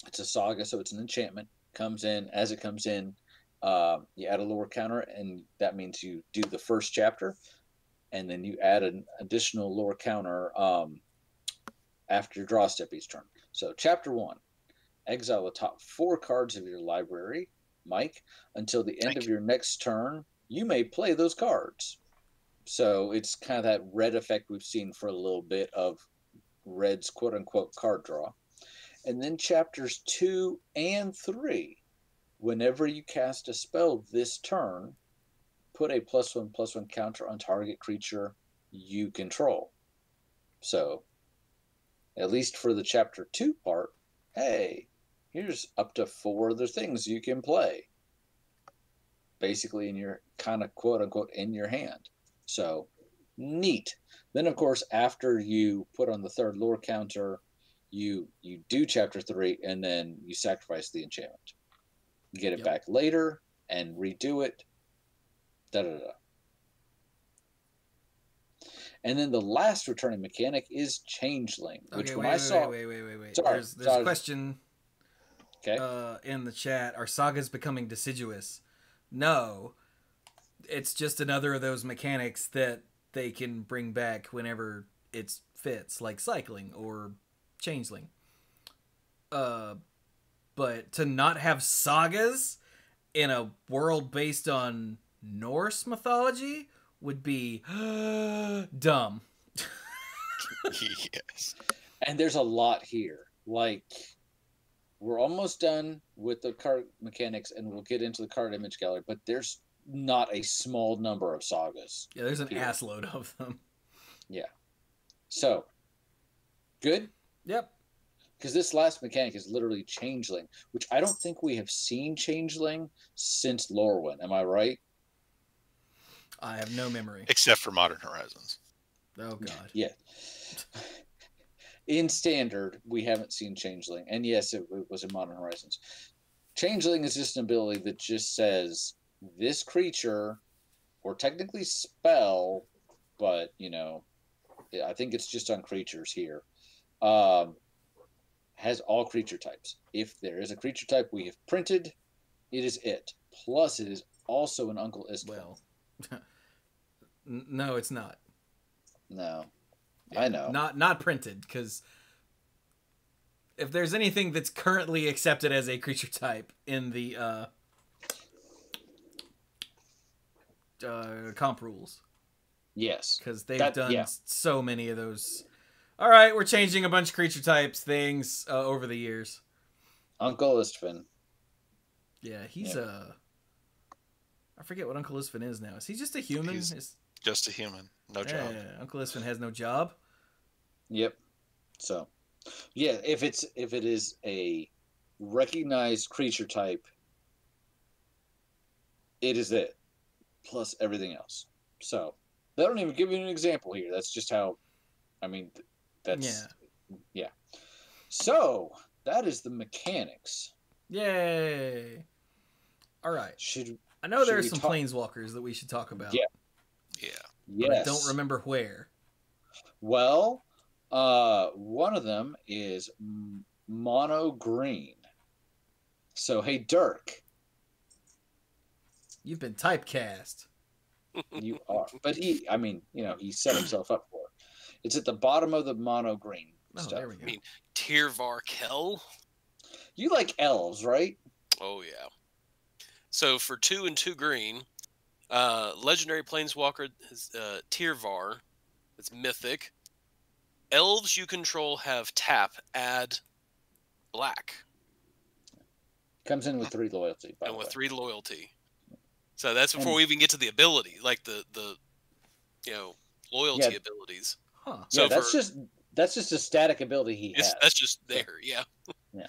It's a saga, so it's an enchantment. Comes in as it comes in. You add a lower counter, and that means you do the first chapter, and then you add an additional lower counter after your draw step each turn. So chapter 1, exile the top 4 cards of your library, Mike, until the end of your next turn. You may play those cards. So it's kind of that red effect we've seen for a little bit of Red's quote-unquote card draw. And then chapters 2 and 3, whenever you cast a spell this turn, put a +1/+1 counter on target creature you control. So, at least for the chapter 2 part, hey, here's up to 4 other things you can play. Basically in your kind of quote-unquote in your hand. So, neat. Then, of course, after you put on the 3rd lore counter, you do chapter 3, and then you sacrifice the enchantment. get it Yep. back later, and redo it. Da da da. And then the last returning mechanic is Changeling, which Okay, when I saw, wait. Sorry, There's a sorry. question in the chat. Are sagas becoming deciduous? No. It's just another of those mechanics that they can bring back whenever it fits, like cycling or changeling. But to not have sagas in a world based on Norse mythology would be dumb. Yes. and there's a lot here. Like, we're almost done with the card mechanics, and we'll get into the card image gallery, but there's not a small number of sagas. Yeah, there's an here. ass load of them. Yeah. So, good? Yep. Because this last mechanic is literally Changeling, which I don't think we have seen Changeling since Lorwyn. Am I right? I have no memory. Except for Modern Horizons. Oh god. Yeah. In Standard, we haven't seen Changeling. And yes, it was in Modern Horizons. Changeling is just an ability that just says, this creature, or technically spell, but, you know, I think it's just on creatures here, has all creature types. If there is a creature type we have printed, it is it. Plus, it is also an Uncle Istvan. Well, no, it's not. No. Yeah, I know. Not printed, because if there's anything that's currently accepted as a creature type in the comp rules, Yes. because they've done yeah. so many of those. All right, we're changing a bunch of creature types things over the years. Uncle Istvan. Yeah, he's I forget what Uncle Istvan is now. Is he just a human? He's just a human. No job. Uncle Istvan has no job. Yep. So, yeah, if it is a recognized creature type, it is it. Plus everything else. So, they don't even give you an example here. That's just how, I mean, that's, yeah. So, that is the mechanics. Yay. All right. I know should there are we some planeswalkers that we should talk about. Yeah. Yeah. But I don't remember where. Well, one of them is mono green. So, hey, Dirk. You've been typecast. You are. But he set himself up for it. It's at the bottom of the mono green stuff. There we go. I mean, Tirvar Kel. You like elves, right? Oh, yeah. So for 2 and 2 green, legendary planeswalker is Tirvar. It's mythic. Elves you control have tap, add black. Comes in with 3 loyalty, by and the with way. 3 loyalty. So that's before we even get to the ability, like the loyalty abilities. Huh. So yeah, that's just a static ability he has. That's just there, yeah. Yeah.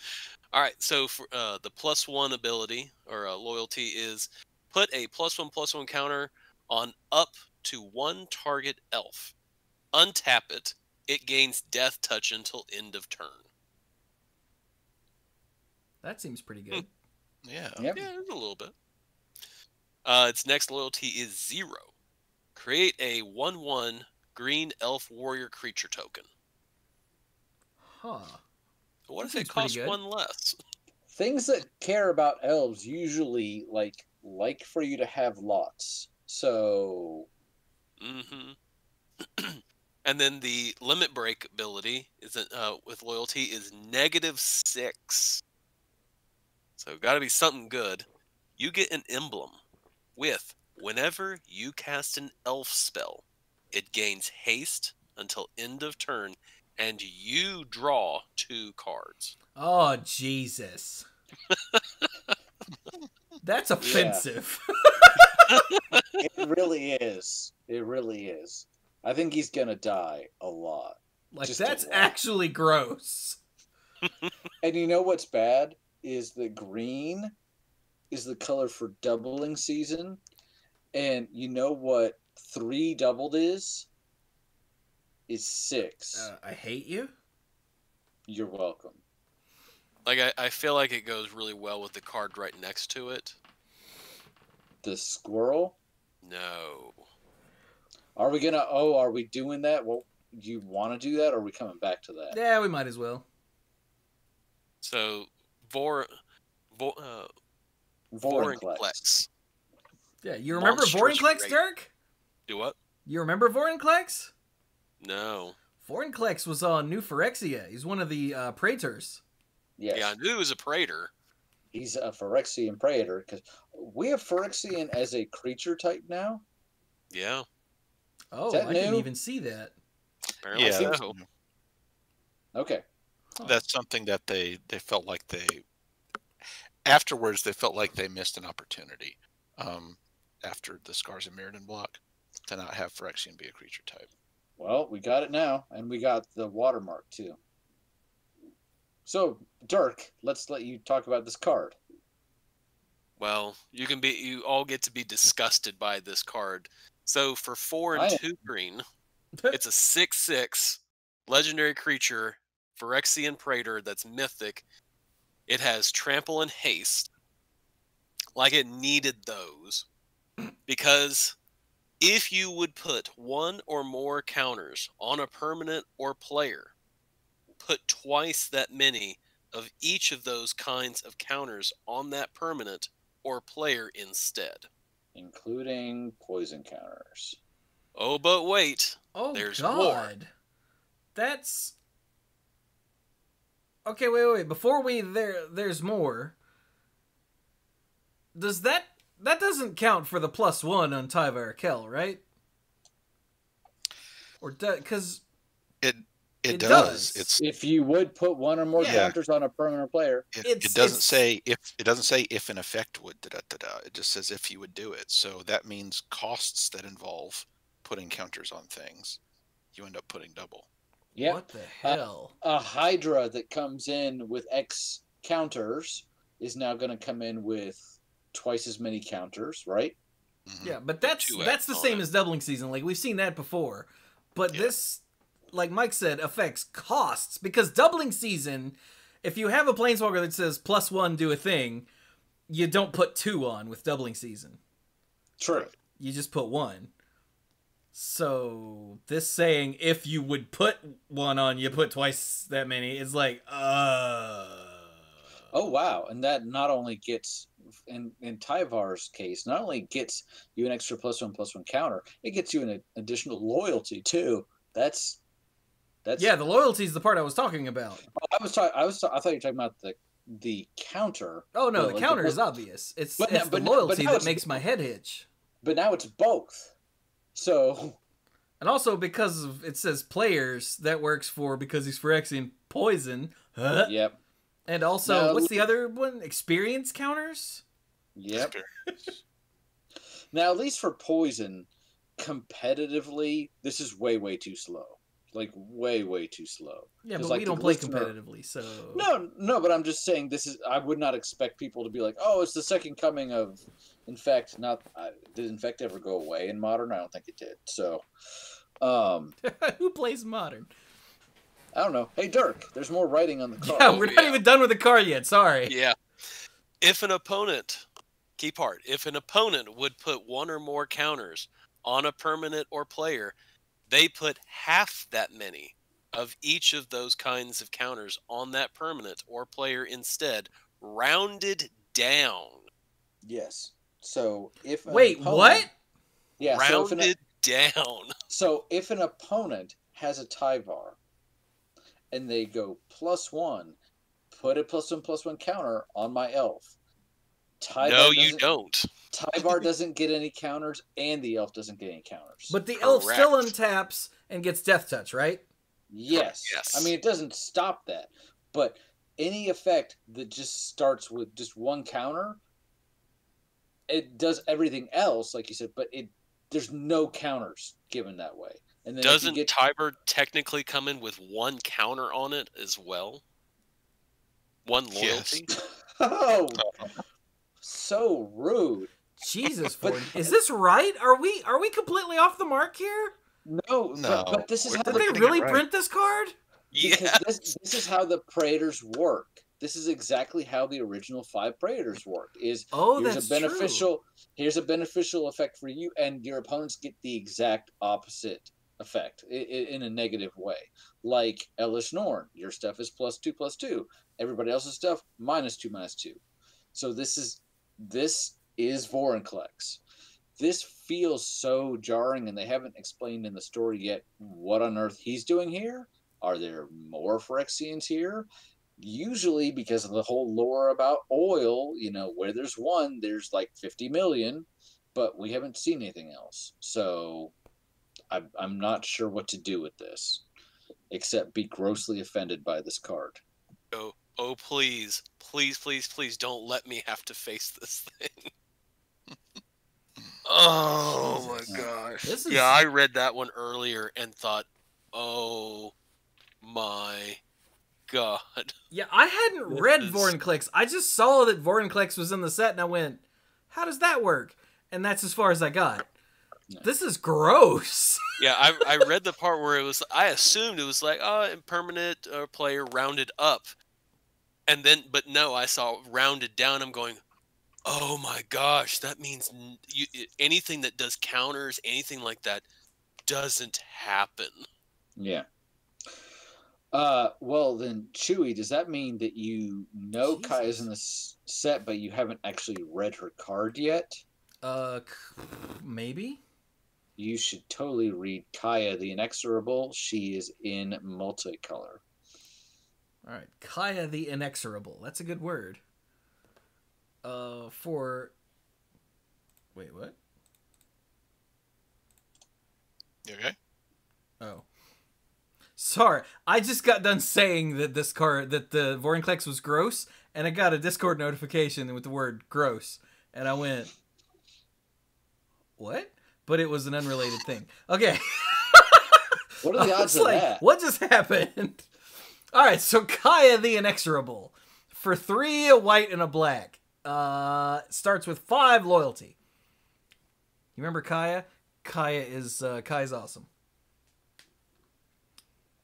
All right, so for the +1 ability or loyalty is put a +1/+1 counter on up to 1 target elf. Untap it. It gains death touch until end of turn. That seems pretty good. Yeah. Yep. Yeah, a little bit. Its next loyalty is 0. Create a 1/1 green elf warrior creature token. Huh. What if it costs 1 less? Things that care about elves usually like for you to have lots. So. Mm-hmm. And then the limit break ability is with loyalty is -6. So got to be something good. You get an emblem with whenever you cast an elf spell, it gains haste until end of turn, and you draw 2 cards. Oh, Jesus. That's offensive. It really is. It really is. I think he's going to die a lot. Like, Just that's a lot. actually gross. And you know what's bad? Is the green is the color for doubling season. And you know what 3 doubled is? Is 6. I hate you. You're welcome. Like I feel like it goes really well with the card right next to it. The squirrel? No. Are we gonna? Oh, are we doing that? Well, do you want to do that, or are we coming back to that? Yeah, we might as well. So Vorinclex. Vorinclex. Yeah, you remember Monstrous Vorinclex, rate. Dirk? Do what? You remember Vorinclex? No. Vorinclex was on New Phyrexia. He's one of the Praetors. Yes. Yeah, I knew he was a Praetor. He's a Phyrexian Praetor, because we have Phyrexian as a creature type now. Yeah. Oh, that I didn't new? even see that. Apparently Yeah, so. Okay. that's something that they felt like afterwards they felt like they missed an opportunity after the Scars of Mirrodin block to not have Phyrexian be a creature type. Well, we got it now, and we got the watermark too. So, Dirk, let's let you talk about this card. Well, you all get to be disgusted by this card. So for 4 and 2 green, it's a 6/6 legendary creature, Phyrexian Praetor that's mythic. It has trample and haste. Like it needed those. Because if you would put one or more counters on a permanent or player, put twice that many of each of those kinds of counters on that permanent or player instead. Including poison counters. Oh, but wait. Oh, There's God. more. That's... Okay, wait. Before there's more. Does that doesn't count for the +1 on Tyvar Kell, right? Or because It does. It's If you would put one or more Yeah. counters on a permanent player. it doesn't say if an effect would It just says if you would do it. So that means costs that involve putting counters on things, you end up putting double. Yeah. What the hell? A Hydra that comes in with X counters is now going to come in with twice as many counters, right? Mhm. Yeah, but that's Two the X on same it. as doubling season. Like we've seen that before. But this, like Mike said, affects costs because doubling season, if you have a planeswalker that says +1 do a thing, you don't put 2 on with doubling season. True. You just put 1. So this saying if you would put 1 on, you put twice that many. It's like, Oh, wow. And that not only gets, in Tyvar's case, not only gets you an extra +1/+1 counter, it gets you an additional loyalty, too. That's Yeah, the loyalty is the part I was talking about. I thought you were talking about the counter. Oh no, the like counter is obvious. It's But now- the but now- loyalty but now that it's- makes my head itch. But now it's both. So And also because of it says players, that works for because he's Phyrexian poison. Huh? yep. And also, Now, what's the other one? Experience counters? Yep. Now, at least for poison, competitively, this is way too slow. Like way too slow. Yeah, 'Cause, but like, we the don't play listener- competitively, so No, but I'm just saying this is. I would not expect people to be like, "Oh, it's the second coming of." In fact, did Infect ever go away in Modern? I don't think it did. So, who plays modern? I don't know. Hey, Dirk, there's more writing on the card. Yeah, we're not yeah. even done with the card yet. Sorry. Yeah. If an opponent, key part, if an opponent would put one or more counters on a permanent or player, they put half that many of each of those kinds of counters on that permanent or player instead, rounded down. Yes. So if an Wait, opponent- what? Yeah. Rounded down. So if an opponent has a Tyvar and they go +1, put a +1/+1 counter on my elf. Tyvar No, you doesn't- don't. Tyvar doesn't get any counters, and the elf doesn't get any counters. But the elf still Correct. untaps and gets Death Touch, right? yes. Yes. I mean, it doesn't stop that. But any effect that just starts with just one counter, it does everything else, like you said, but there's no counters given that way. And then Doesn't if you get, Tiber technically come in with one counter on it as well? One Yes. loyalty? oh, so rude. Jesus, But- Ford. Is this right? Are we completely off the mark here? No, No. but this is We're how Did We're they getting really it right. print this card? because Yeah. this is how the Praetors work. This is exactly how the original 5 Predators worked. Oh, here's that's a beneficial here's a beneficial effect for you, and your opponents get the exact opposite effect in a negative way. Like Elish Norn, your stuff is +2/+2. Everybody else's stuff -2/-2. So this is Vorinclex. This feels so jarring, and they haven't explained in the story yet what on earth he's doing here. Are there more Phyrexians here? Usually, because of the whole lore about oil, where there's one, there's like 50 million, but we haven't seen anything else. So I'm not sure what to do with this, except be grossly offended by this card. Oh, please, please, please, please don't let me have to face this thing. Oh Jesus. my gosh. This is... Yeah, I read that one earlier and thought, oh my god. Yeah, I hadn't read Vorinclex. I just saw that Vorinclex was in the set, and I went, how does that work? And that's as far as I got. This is gross. Yeah, I read the part where I assumed it was like, impermanent player rounded up. And then, but no, I saw rounded down. I'm going, oh my gosh, that means anything that does counters, anything like that, doesn't happen. Yeah. Well then, Chewy, does that mean that you know Kaya's in the set, but you haven't actually read her card yet? Maybe. You should totally read Kaya the Inexorable. She is in multicolor. All right, Kaya the Inexorable. That's a good word. Wait, what? You okay? Oh. Sorry, I just got done saying that the Vorinclex was gross, and I got a Discord notification with the word gross, and I went, what? But it was an unrelated thing. Okay. What are the odds of that? What just happened? All right, so Kaya the Inexorable. For 3, a white, and a black. Starts with 5 loyalty. You remember Kaya? Kaya's awesome.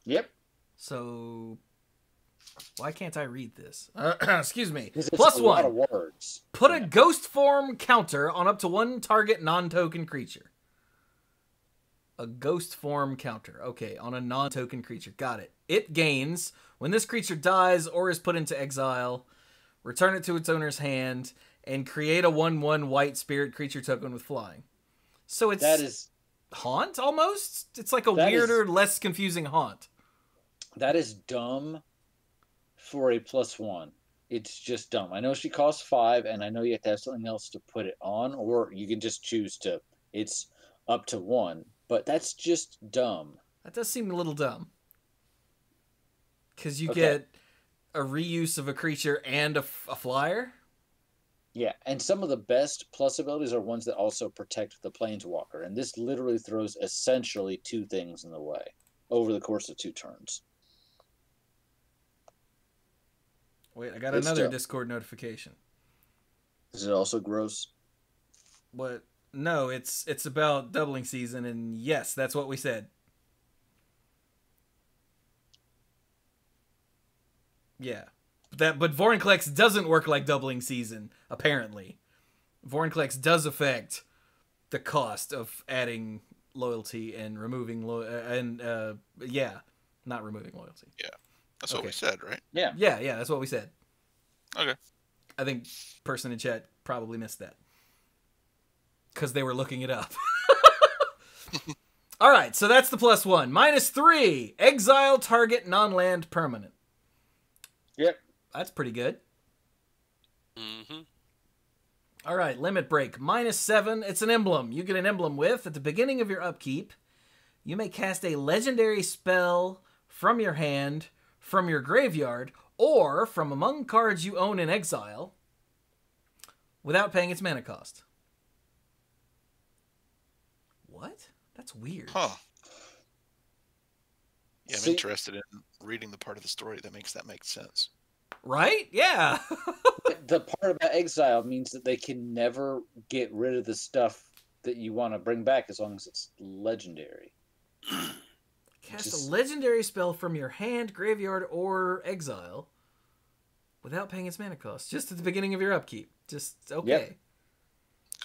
Yep. So, why can't I read this? Excuse me. It's +1. a lot of words. Put a ghost form counter on up to 1 target non-token creature. A ghost form counter. Okay, on a non-token creature. Got it. It gains when this creature dies or is put into exile. Return it to its owner's hand and create a 1/1 white spirit creature token with flying. So that is haunt almost. It's like a weirder, less confusing haunt. That is dumb for a +1. It's just dumb. I know she costs 5, and I know you have to have something else to put it on, or you can just choose to. It's up to 1, but that's just dumb. That does seem a little dumb. Because you get a reuse of a creature and a flyer. Yeah, and some of the best plus abilities are ones that also protect the Planeswalker, and this literally throws essentially 2 things in the way over the course of 2 turns. Wait, I got another Discord notification. Is it also gross? What? No, it's about doubling season, and yes, that's what we said. Yeah. But Vorinclex doesn't work like doubling season, apparently. Vorinclex does affect the cost of adding loyalty and removing not removing loyalty. Yeah. That's what we said, right? Yeah. Yeah, that's what we said. Okay. I think person in chat probably missed that. Because they were looking it up. All right, so that's the +1. -3, exile target non-land permanent. Yep. That's pretty good. Mm-hmm. All right, limit break. -7, it's an emblem. You get an emblem with, at the beginning of your upkeep, you may cast a legendary spell from your hand, from your graveyard, or from among cards you own in exile, without paying its mana cost. What? That's weird. Huh. Yeah, I'm interested in reading the part of the story that makes that make sense. Right? Yeah. The part about exile means that they can never get rid of the stuff that you want to bring back as long as it's legendary. Cast a legendary spell from your hand, graveyard, or exile without paying its mana cost, just at the beginning of your upkeep. Just okay. Yep.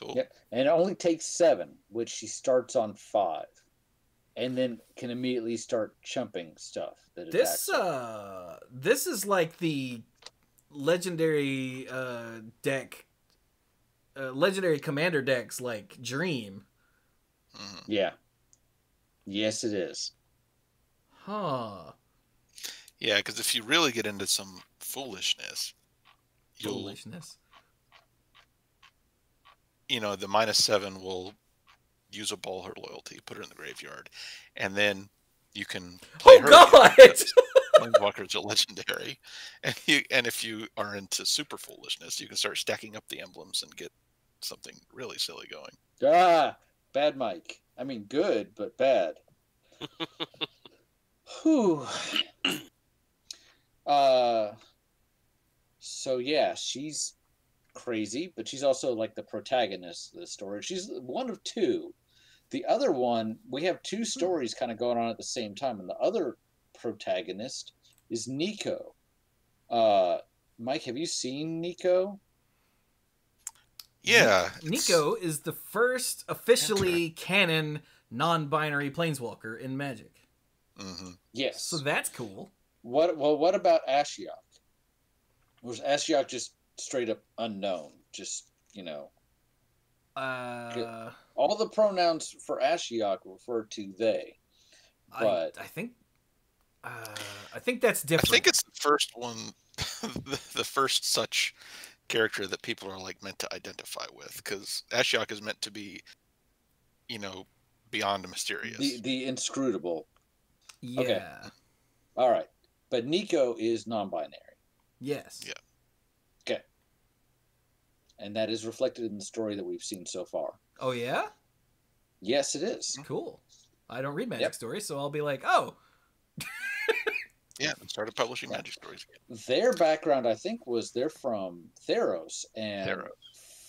Cool. Yep. And it only takes 7, which she starts on 5. And then can immediately start chumping stuff that attacks her. This is like the legendary deck, legendary commander decks like Dream. Mm-hmm. Yeah. Yes, it is. Huh. Yeah, because if you really get into some foolishness, Foolishness. the -7 will use up all her loyalty, put her in the graveyard, and then you can play her. God! Planeswalkers are legendary, and if you are into super foolishness, you can start stacking up the emblems and get something really silly going. Ah, bad Mike. I mean, good, but bad. Whew. So yeah, she's crazy, but she's also like the protagonist of the story. She's one of 2. The other one, we have 2 stories kind of going on at the same time, and the other protagonist is Nico. Mike, have you seen Nico? Yeah, Nico is the first officially canon non-binary planeswalker in Magic. Mm-hmm. Yes. So that's cool. What about Ashiok? Was Ashiok just straight up unknown? Just, all the pronouns for Ashiok refer to they. But I think that's different. I think it's the first one, the first such character that people are like meant to identify with, because Ashiok is meant to be, beyond mysterious. The inscrutable. Yeah. Okay. All right. But Nico is non-binary. Yes. Yeah. Okay. And that is reflected in the story that we've seen so far. Oh yeah? Yes, it is. Cool. I don't read Magic Yep. stories, so I'll be like, oh. Yeah, and started publishing Magic stories again. Their background, I think, was they're from Theros, and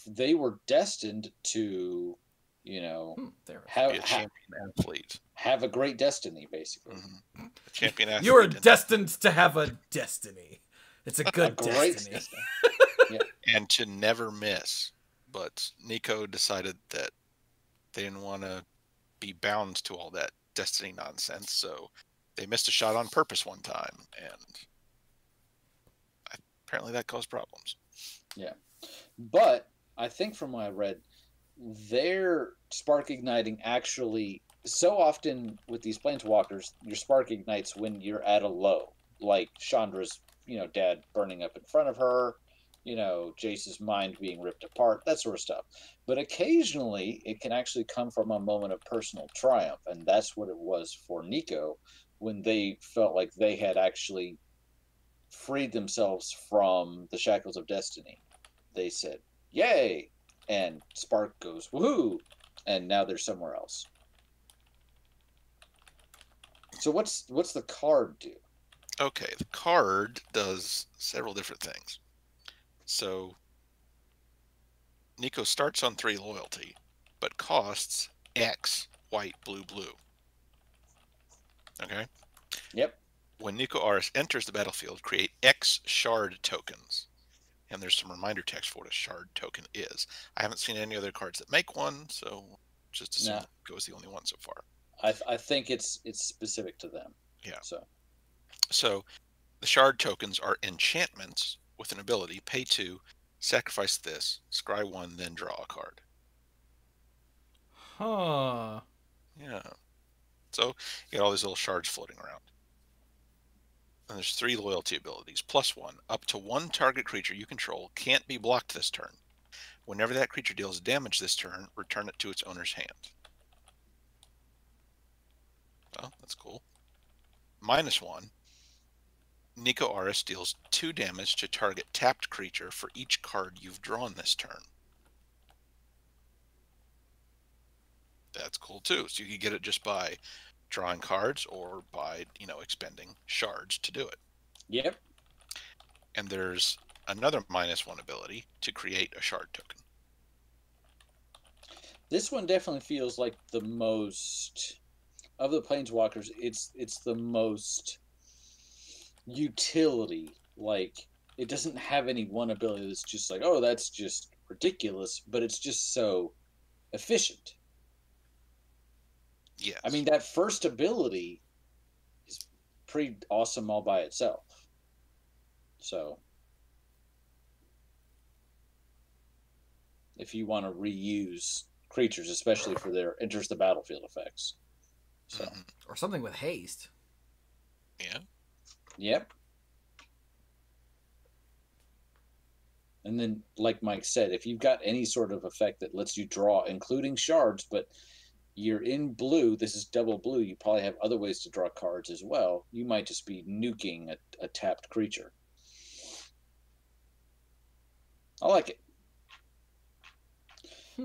they were destined to, There. Be a champion athlete. have a great destiny, basically. Mm-hmm. A champion athlete. You are destined to have a destiny. It's a good great destiny. destiny. And to never miss. But Nico decided that they didn't want to be bound to all that destiny nonsense, so they missed a shot on purpose one time, and apparently that caused problems. Yeah. But I think from what I read, their spark igniting actually, so often with these planeswalkers, your spark ignites when you're at a low, like Chandra's, dad burning up in front of her, Jace's mind being ripped apart, that sort of stuff. But occasionally it can actually come from a moment of personal triumph, and that's what it was for Nico when they felt like they had actually freed themselves from the shackles of destiny. They said, yay! And spark goes, woohoo! And now they're somewhere else. So what's the card do? Okay, the card does several different things. So Nico starts on 3 loyalty, but costs X white, blue, blue. Okay? Yep. When Nico Aris enters the battlefield, create X shard tokens. And there's some reminder text for what a shard token is. I haven't seen any other cards that make one, so just assume Nico is the only one so far. I think it's specific to them. Yeah. So the shard tokens are enchantments with an ability, pay 2, sacrifice this, scry 1, then draw a card. Huh. Yeah. So you got all these little shards floating around. And there's 3 loyalty abilities, +1. Up to 1 target creature you control can't be blocked this turn. Whenever that creature deals damage this turn, return it to its owner's hand. Well, that's cool. -1. Nico Aris deals 2 damage to target tapped creature for each card you've drawn this turn. That's cool too. So you can get it just by drawing cards or by, expending shards to do it. Yep. And there's another -1 ability to create a shard token. This one definitely feels like the most of the planeswalkers. It's the most utility. Like it doesn't have any one ability that's just like, oh, that's just ridiculous, but it's just so efficient. Yes. I mean, that first ability is pretty awesome all by itself. So, if you want to reuse creatures, especially for their enters the battlefield effects. So, Or something with haste. Yeah. Yep. And then, like Mike said, if you've got any sort of effect that lets you draw, including shards, but you're in blue, this is double blue, you probably have other ways to draw cards as well. You might just be nuking a tapped creature. I like it.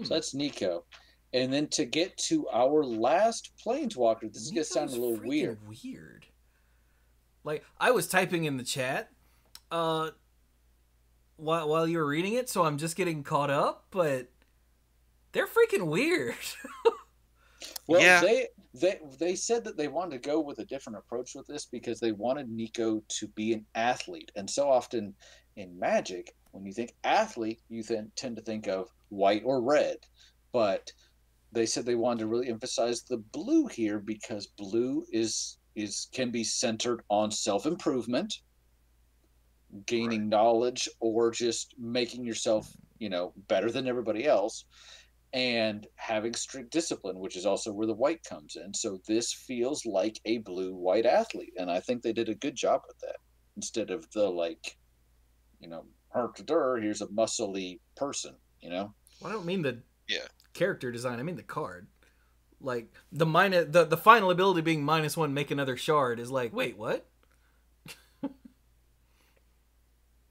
So that's Nico. And then to get to our last Planeswalker, this is going to sound a little weird. Like, I was typing in the chat while you were reading it, so I'm just getting caught up, but they're freaking weird. Well, yeah. they said that they wanted to go with a different approach with this because they wanted Nico to be an athlete. And so often in Magic, when you think athlete, you tend to think of white or red. But they said they wanted to really emphasize the blue here because blue can be centered on self-improvement, gaining knowledge, or just making yourself, better than everybody else, and having strict discipline, which is also where the white comes in. So this feels like a blue-white athlete, and I think they did a good job with that instead of the here's a muscly person, Well, I don't mean the Yeah. character design. I mean the card. Like the final ability being -1, make another shard is like, wait, what?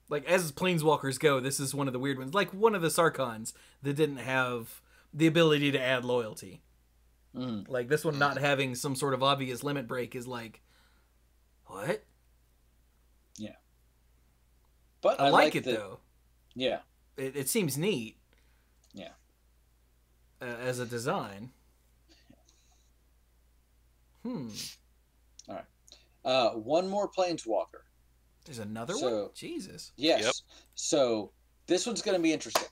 Like, as Planeswalkers go, this is one of the weird ones. Like one of the Sarkons that didn't have the ability to add loyalty. Like this one not having some sort of obvious limit break is like, what? Yeah. But I like it though. Yeah. It seems neat. Yeah. As a design. All right. One more Planeswalker. There's another one? Jesus. Yes. Yep. So this one's going to be interesting.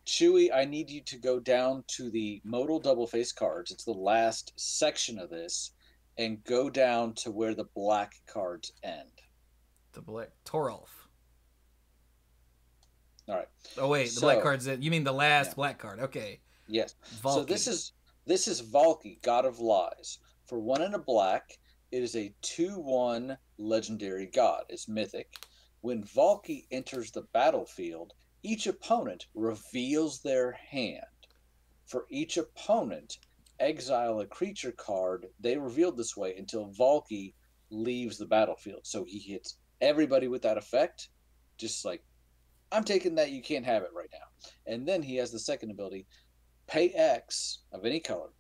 Chewy, I need you to go down to the modal double face cards. It's the last section of this. And go down to where the black cards end. The black Toralf. All right. Oh wait, the black cards. You mean the last black card? Okay. Yes. Valky. So this is Valky, God of Lies. For 1 and a black, it is a 2/1 legendary god. It's mythic. When Valky enters the battlefield, each opponent reveals their hand. For each opponent, exile a creature card they revealed this way until Valky leaves the battlefield. So he hits everybody with that effect, just like, I'm taking that, you can't have it right now. And then he has the second ability, pay X of any color.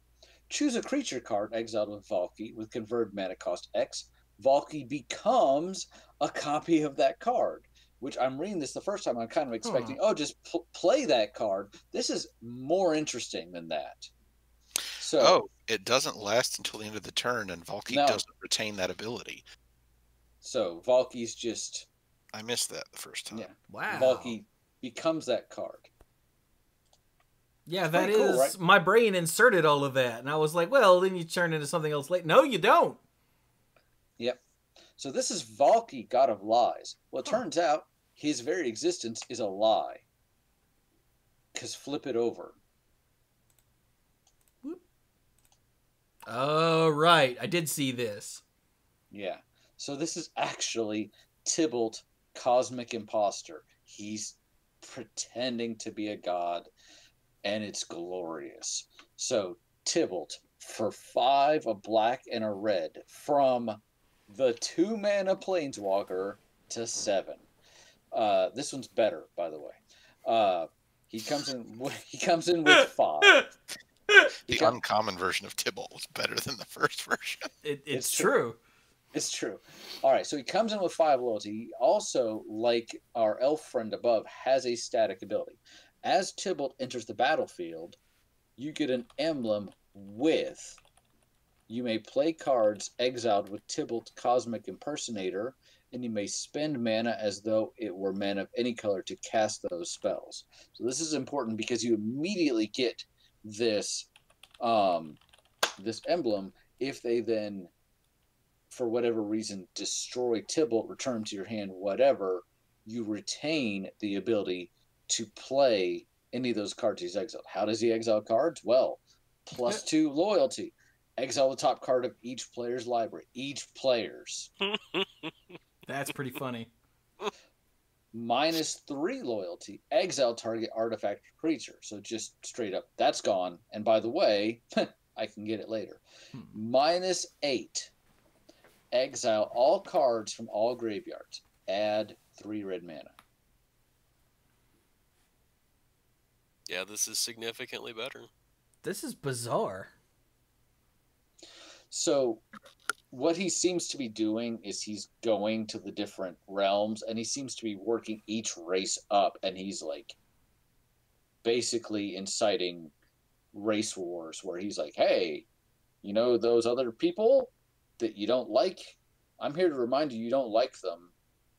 Choose a creature card exiled with Valky with converted mana cost X. Valky becomes a copy of that card, which I'm reading this the first time. I'm kind of expecting, just play that card. This is more interesting than that. So, it doesn't last until the end of the turn, and Valky doesn't retain that ability. So Valky's just... I missed that the first time. Yeah. Wow. Valky becomes that card. Yeah, that is cool, right? My brain inserted all of that, and I was like, well, then you turn into something else later. No, you don't. Yep. So this is Valky, God of Lies. Well, it turns out his very existence is a lie. Because flip it over. Whoop. Oh, right. I did see this. Yeah. So this is actually Tybalt, Cosmic Imposter. He's pretending to be a god, and it's glorious. So Tybalt, for 5, a black and a red, from the 2-mana Planeswalker to 7. This one's better, by the way. He comes in with 5. The uncommon version of Tybalt was better than the first version. It's true. It's true. All right, so he comes in with 5 loyalty. He also, like our elf friend above, has a static ability. As Tybalt enters the battlefield, you get an emblem with... You may play cards exiled with Tybalt, Cosmic Impersonator, and you may spend mana as though it were mana of any color to cast those spells. So this is important because you immediately get this this emblem if they then, for whatever reason, destroy Tybalt, return to your hand, whatever, you retain the ability to play any of those cards he's exiled. How does he exile cards? Well, +2 loyalty. Exile the top card of each player's library. Each player's. That's pretty funny. -3 loyalty. Exile target artifact or creature. So just straight up, that's gone. And by the way, I can get it later. -8. Exile all cards from all graveyards. Add 3 red mana. Yeah, this is significantly better. This is bizarre. So what he seems to be doing is he's going to the different realms and he seems to be working each race up, and he's like basically inciting race wars where he's like, hey, you know those other people that you don't like? I'm here to remind you don't like them.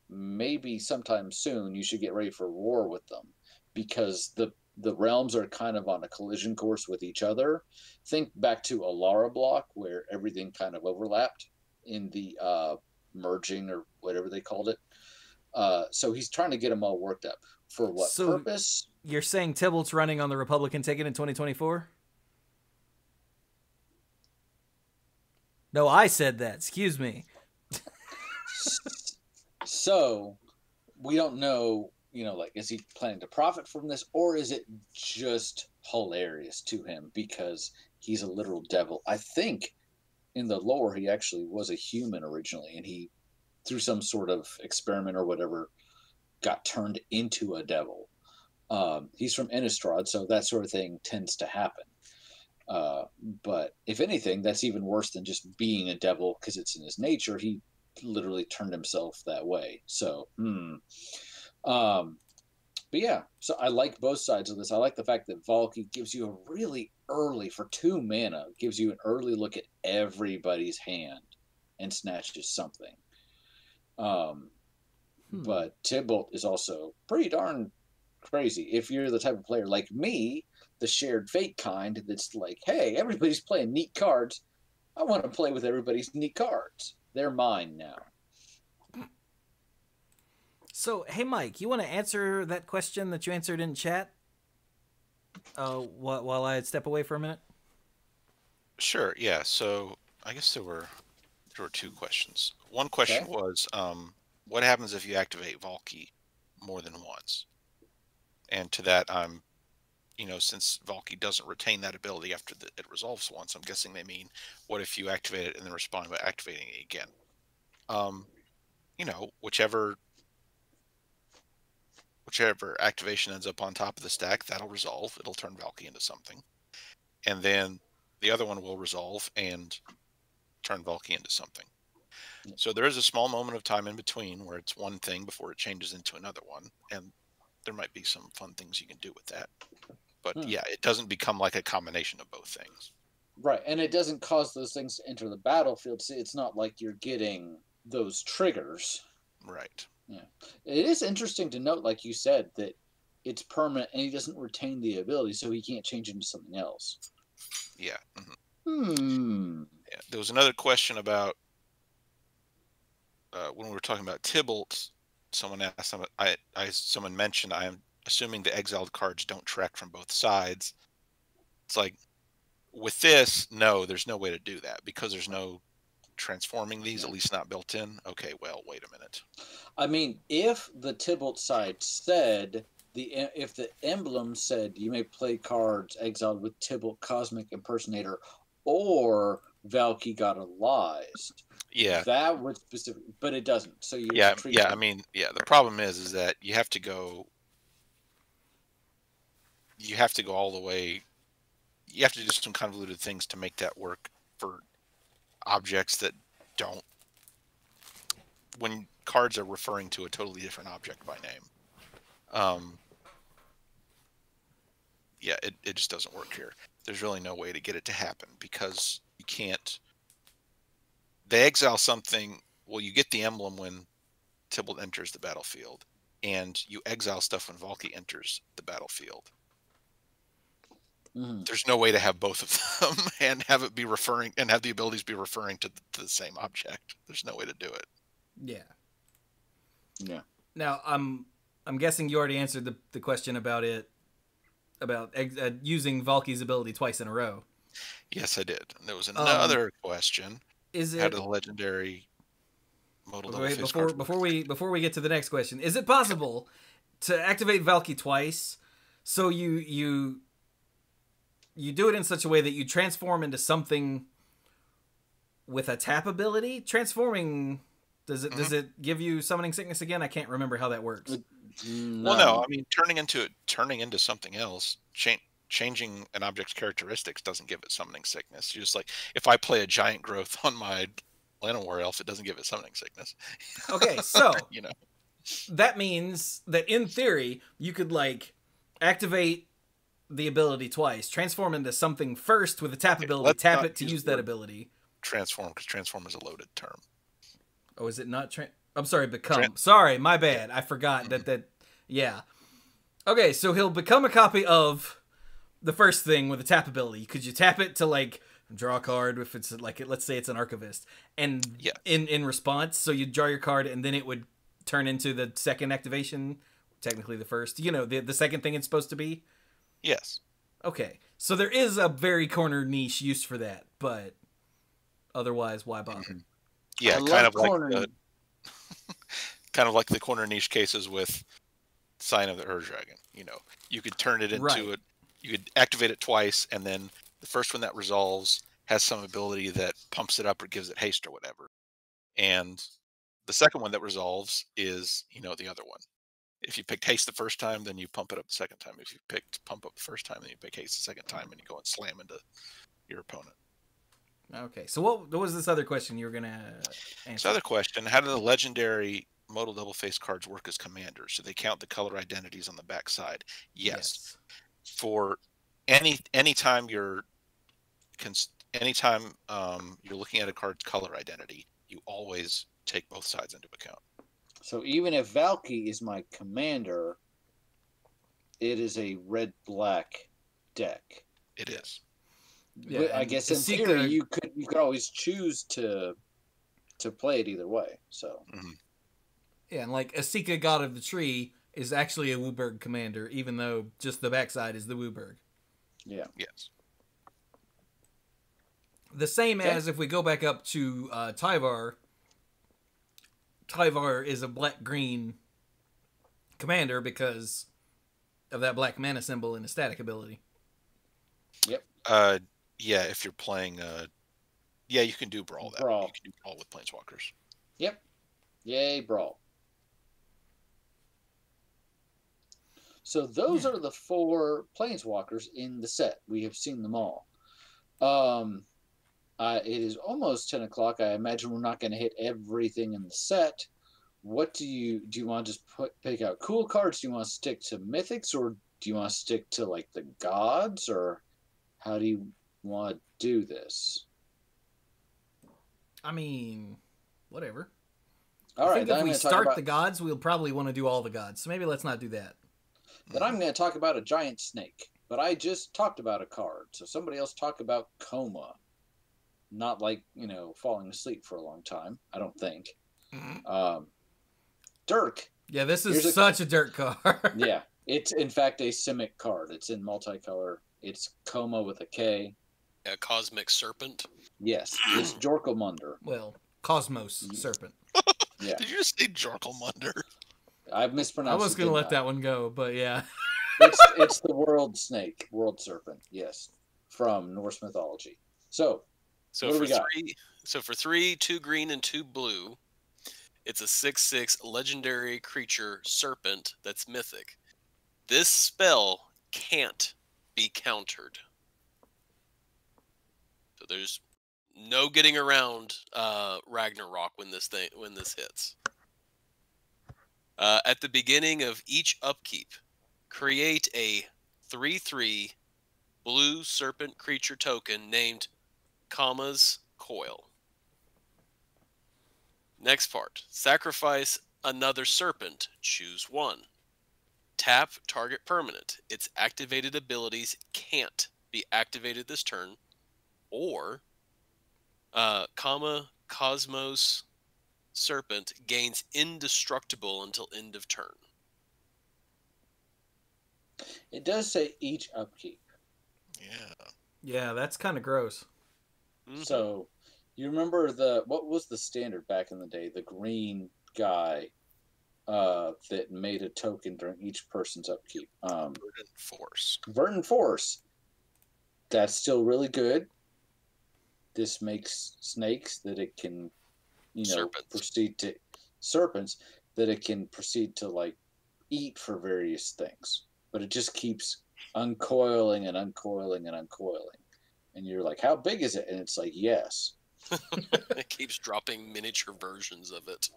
Maybe sometime soon you should get ready for war with them, because the realms are kind of on a collision course with each other. Think back to Alara block where everything kind of overlapped in the merging or whatever they called it. So he's trying to get them all worked up. For what purpose? You're saying Tybalt's running on the Republican ticket in 2024? No, I said that. Excuse me. So we don't know, like, is he planning to profit from this, or is it just hilarious to him because he's a literal devil? I think in the lore he actually was a human originally, and he, through some sort of experiment or whatever, got turned into a devil. He's from Innistrad, so that sort of thing tends to happen. But if anything, that's even worse than just being a devil because it's in his nature. He literally turned himself that way. So, but yeah, so I like both sides of this. I like the fact that Valky gives you a really early, for 2 mana, gives you an early look at everybody's hand and snatches something. But Tybalt is also pretty darn crazy. If you're the type of player like me, the shared fate kind, that's like, hey, everybody's playing neat cards. I want to play with everybody's neat cards. They're mine now. So, hey, Mike, you want to answer that question that you answered in chat? While I step away for a minute? Sure, yeah. So I guess there were 2 questions. One question was, what happens if you activate Valky more than once? And to that, I'm, since Valky doesn't retain that ability after it resolves once, I'm guessing they mean, what if you activate it and then respond by activating it again? Whichever activation ends up on top of the stack, that'll resolve. It'll turn Valky into something. And then the other one will resolve and turn Valky into something. So there is a small moment of time in between where it's one thing before it changes into another one. And there might be some fun things you can do with that. But yeah, it doesn't become like a combination of both things. Right, and it doesn't cause those things to enter the battlefield. See, it's not like you're getting those triggers. Right. Yeah. It is interesting to note, like you said, that it's permanent and he doesn't retain the ability, so he can't change into something else. Yeah. Mm-hmm. Yeah. There was another question about when we were talking about Tybalt. Someone asked, someone mentioned, I'm assuming the exiled cards don't track from both sides. It's like, with this, no, there's no way to do that because there's no transforming these, at least not built in. Okay, well, wait a minute. I mean, if the Tybalt side said, if the emblem said you may play cards exiled with Tybalt Cosmic Impersonator or Valky got Allies, that would specific, but it doesn't. So you I mean, the problem is that you have to go all the way. You have to do some convoluted things to make that work for objects that don't, when cards are referring to a totally different object by name. It just doesn't work here. There's really no way to get it to happen because you can't. They exile something. Well, you get the emblem when Tybalt enters the battlefield, and you exile stuff when Valky enters the battlefield. There's no way to have both of them and have it be referring and have the abilities be referring to the same object. There's no way to do it. Yeah. Yeah. Now, I'm guessing you already answered the question about using Valky's ability twice in a row. Yes, I did. And there was another question. Is it how do the legendary modal double face cards before we get to the next question? Is it possible to activate Valky twice? So you do it in such a way that you transform into something with a tap ability. Transforming, does it give you summoning sickness again? I can't remember how that works. No. Well, no. I mean, turning into something else, changing an object's characteristics doesn't give it summoning sickness. You just like, if I play a giant growth on my Llanowar elf, it doesn't give it summoning sickness. Okay, so you know, that means that in theory you could like activate the ability twice, transform into something first with a tap ability, tap it to use that ability. Transform, because transform is a loaded term. Oh, is it not? I'm sorry, become. Sorry, my bad. I forgot that. Yeah. Okay, so he'll become a copy of the first thing with a tap ability. Could you tap it to like draw a card if it's like, let's say it's an archivist, and in response, so you draw your card and then it would turn into the second activation, technically the first. You know, the second thing it's supposed to be. Yes. Okay, so there is a very corner niche use for that, but otherwise, why bother? Mm-hmm. Yeah, kind of like the corner niche cases with Sign of the Ur Dragon. You know, you could turn it into you could activate it twice, and then the first one that resolves has some ability that pumps it up or gives it haste or whatever, and the second one that resolves is, you know, the other one. If you picked haste the first time, then you pump it up the second time. If you picked pump up the first time, then you pick haste the second time, and you go and slam into your opponent. Okay, so what was this other question you were going to answer? This other question, how do the legendary modal double face cards work as commanders? Do they count the color identities on the back side? Yes. For anytime you're looking at a card's color identity, you always take both sides into account. So even if Valky is my commander, it is a red-black deck. It is. Yeah, I guess in theory you could always choose to play it either way. So yeah, and like Asika, God of the Tree, is actually a Wooburg commander, even though just the backside is the Wooburg. Yeah. Yes. The same as if we go back up to Tyvar. Tyvar is a black-green commander because of that black mana symbol and a static ability. Yep. Yeah, if you're playing you can do Brawl. You can do Brawl with Planeswalkers. Yep. Yay, Brawl. So those are the 4 Planeswalkers in the set. We have seen them all. It is almost 10 o'clock. I imagine we're not going to hit everything in the set. What do you want to just pick out cool cards? Do you want to stick to mythics, or do you want to stick to like the gods, or how do you want to do this? I mean, whatever. All right. I think if we start the gods, we'll probably want to do all the gods. So maybe let's not do that. Then I'm going to talk about a giant snake. But I just talked about a card. So somebody else talk about coma. Not like, falling asleep for a long time. I don't think. Dirk. Yeah, this is such a Dirk card. Yeah. It's, in fact, a Simic card. It's in multicolor. It's coma with a K. A cosmic serpent. Yes. It's Jorkelmunder. Well, Cosmos Serpent. Yeah. Did you just say Jorkelmunder? I've mispronounced I was going to let that one go, but yeah. It's the world snake, world serpent, yes, from Norse mythology. So what do we got? For 3, 2 green and 2 blue, it's a 6/6 legendary creature serpent that's mythic. This spell can't be countered. So there's no getting around Ragnarok when this hits. At the beginning of each upkeep, create a 3/3 blue serpent creature token named Kama's Coil. Next part. Sacrifice another serpent. Choose one. Tap target permanent. Its activated abilities can't be activated this turn. Or, Cosmos Serpent gains indestructible until end of turn. It does say each upkeep. Yeah. Yeah, that's kind of gross. Mm-hmm. So, you remember what was the standard back in the day? The green guy that made a token during each person's upkeep. Verdant Force. Verdant Force. That's still really good. This makes snakes that it can, proceed to serpents that it can proceed to like eat for various things. But it just keeps uncoiling and uncoiling and uncoiling. And you're like, how big is it? And it's like, yes. It keeps dropping miniature versions of it.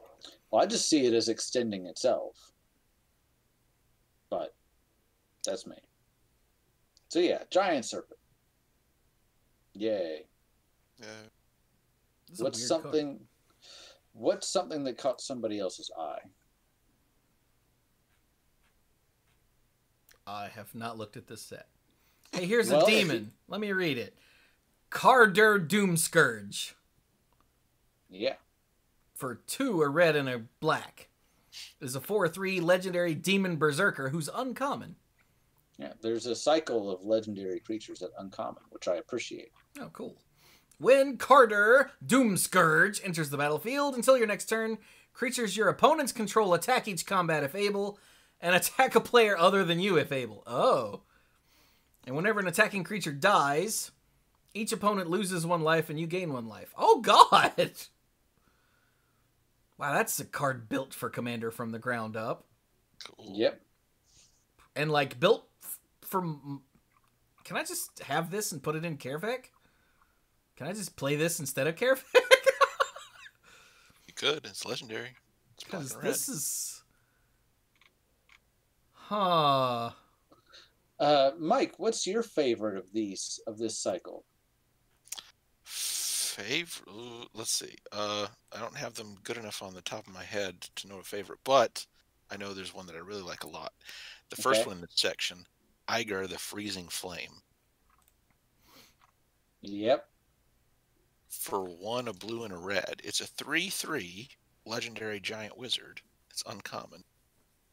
Well, I just see it as extending itself. But that's me. So yeah, giant serpent. Yay. Yeah. This is a What's weird something card. what's something that caught somebody else's eye? I have not looked at this set. Hey, here's Well, a demon. Let me read it. Carder Doomscourge. Yeah. For 2, a red and a black. Is a 4/3 legendary demon berserker who's uncommon. Yeah. There's a cycle of legendary creatures that uncommon, which I appreciate. Oh, cool. When Carder Doomscourge enters the battlefield, until your next turn, creatures your opponents control attack each combat if able, and attack a player other than you if able. Oh. And whenever an attacking creature dies, each opponent loses 1 life and you gain 1 life. Oh, God! Wow, that's a card built for Commander from the ground up. Cool. Yep. And, like, built from... Can I just have this and put it in Carevec? Can I just play this instead of Carevec? You could. It's legendary. It's black Because and red. this is... Huh... Mike, what's your favorite of this cycle? Favorite? Let's see. I don't have them good enough on the top of my head to know a favorite, but I know there's one that I really like a lot. The first Okay. one in this section, Iger the Freezing Flame. Yep. For 1, a blue and a red. It's a 3/3 legendary giant wizard. It's uncommon.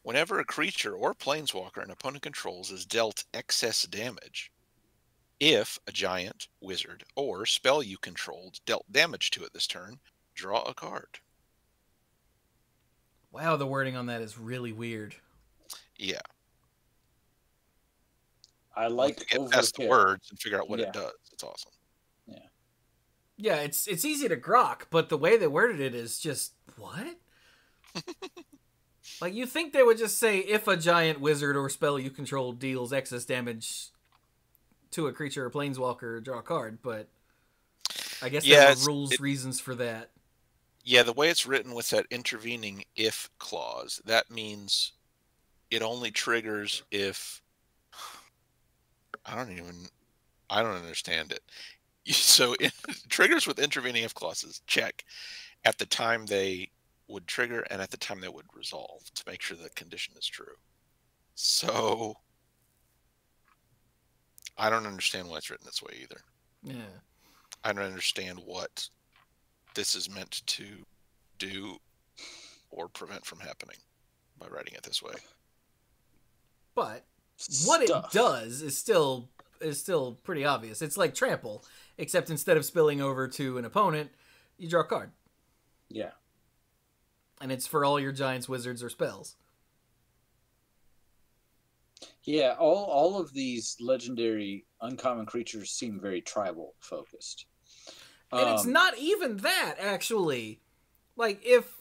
Whenever a creature or planeswalker an opponent controls is dealt excess damage, if a giant, wizard, or spell you controlled dealt damage to it this turn, draw a card. Wow, the wording on that is really weird. Yeah. I Once like you get past the overkill. words and figure out what Yeah. it does. It's awesome. Yeah, it's easy to grok, but the way they worded it is just, what? Like, you think they would just say, if a giant wizard or spell you control deals excess damage to a creature or planeswalker, draw a card, but I guess Yeah, there are reasons for that. Yeah, the way it's written with that intervening if clause, that means it only triggers if... I don't understand it. So it triggers with intervening if clauses, check, at the time they would trigger and at the time they would resolve to make sure the condition is true. So I don't understand why it's written this way either. Yeah. I don't understand what this is meant to do or prevent from happening by writing it this way. But what Stuff. it does is still pretty obvious. It's like trample, except instead of spilling over to an opponent, you draw a card. Yeah. And it's for all your giants, wizards, or spells. Yeah, all of these legendary uncommon creatures seem very tribal focused. And it's not even that, actually. Like, if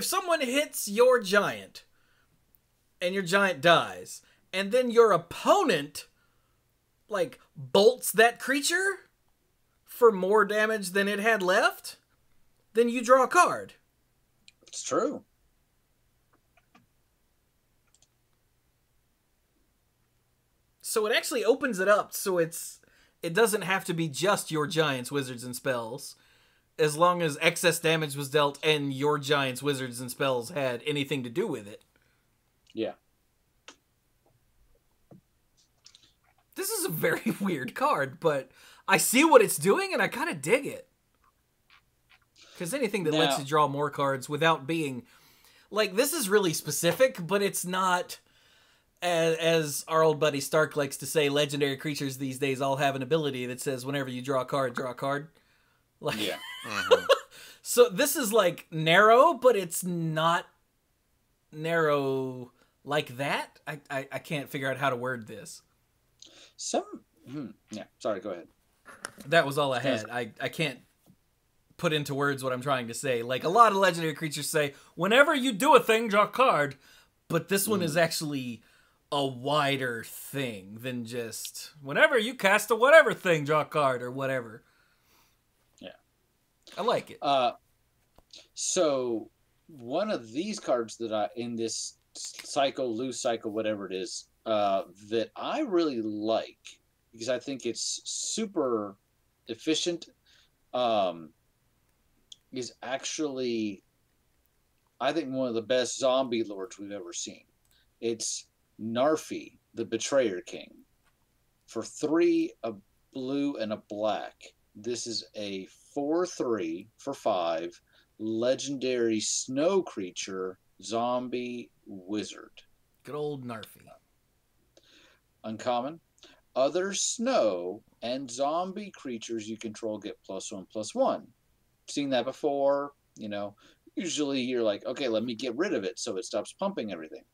someone hits your giant and your giant dies, and then your opponent like bolts that creature for more damage than it had left, then you draw a card. It's true. So it actually opens it up so it doesn't have to be just your giants, wizards, and spells. as long as excess damage was dealt and your giants, wizards, and spells had anything to do with it. Yeah. This is a very weird card, but I see what it's doing and I kind of dig it. Because anything that lets you draw more cards without being... Like, this is really specific, but it's not... As our old buddy Stark likes to say, legendary creatures these days all have an ability that says whenever you draw a card, draw a card. Like, Yeah. So this is like narrow, but it's not narrow like that. I can't figure out how to word this. Yeah, sorry, go ahead. That was all I had. I can't put into words what I'm trying to say. Like, a lot of legendary creatures say, whenever you do a thing, draw a card. But this one is actually a wider thing than just, whenever you cast a whatever thing, draw a card, or whatever. Yeah. I like it. So, one of these cards that in this cycle, lose cycle, whatever it is, that I really like, because I think it's super efficient, is actually, I think, one of the best zombie lords we've ever seen. It's Narfi, the Betrayer King. For 3, a blue and a black. This is a 4/3 for 5 legendary snow creature zombie wizard. Good old Narfi. Uncommon. Other snow and zombie creatures you control get +1/+1. Seen that before. Usually you're like, okay, let me get rid of it so it stops pumping everything.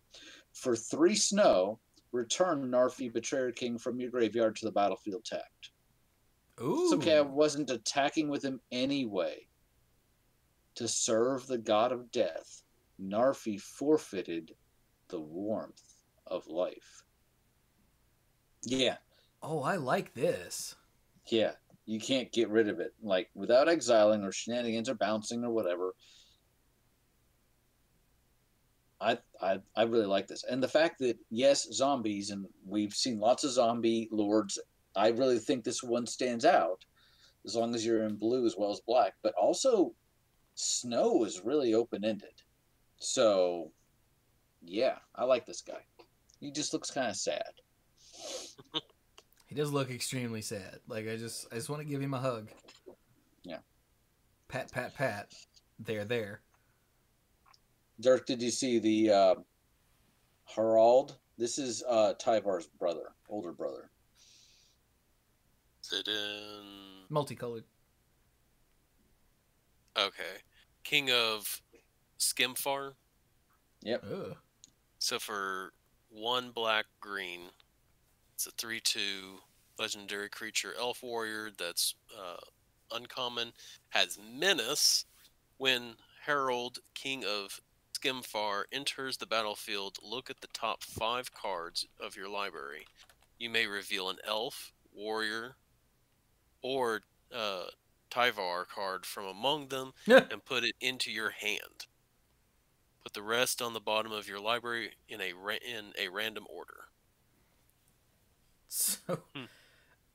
For 3 snow, return Narfi Betrayer King from your graveyard to the battlefield tapped. Ooh. It's okay, I wasn't attacking with him anyway. To serve the god of death, Narfi forfeited the warmth of life. Yeah. Oh, I like this. Yeah. You can't get rid of it. Like, without exiling or shenanigans or bouncing or whatever. I really like this. And the fact that, yes, zombies, and we've seen lots of zombie lords, I really think this one stands out, as long as you're in blue as well as black. But also, snow is really open-ended. So, yeah, I like this guy. He just looks kind of sad. He does look extremely sad. Like, I just want to give him a hug. Yeah. Pat, pat, pat. There. Dirk, did you see the Harald? This is Tyvar's brother, older brother. Is it in... Multicolored. Okay. King of Skimfar. Yep. Ugh. So for 1 black green, it's a 3/2 legendary creature elf warrior that's uncommon, has menace. When Harold, King of Skimfar, enters the battlefield, look at the top 5 cards of your library. You may reveal an elf, warrior, or Tyvar card from among them and put it into your hand. Put the rest on the bottom of your library in a random order. So,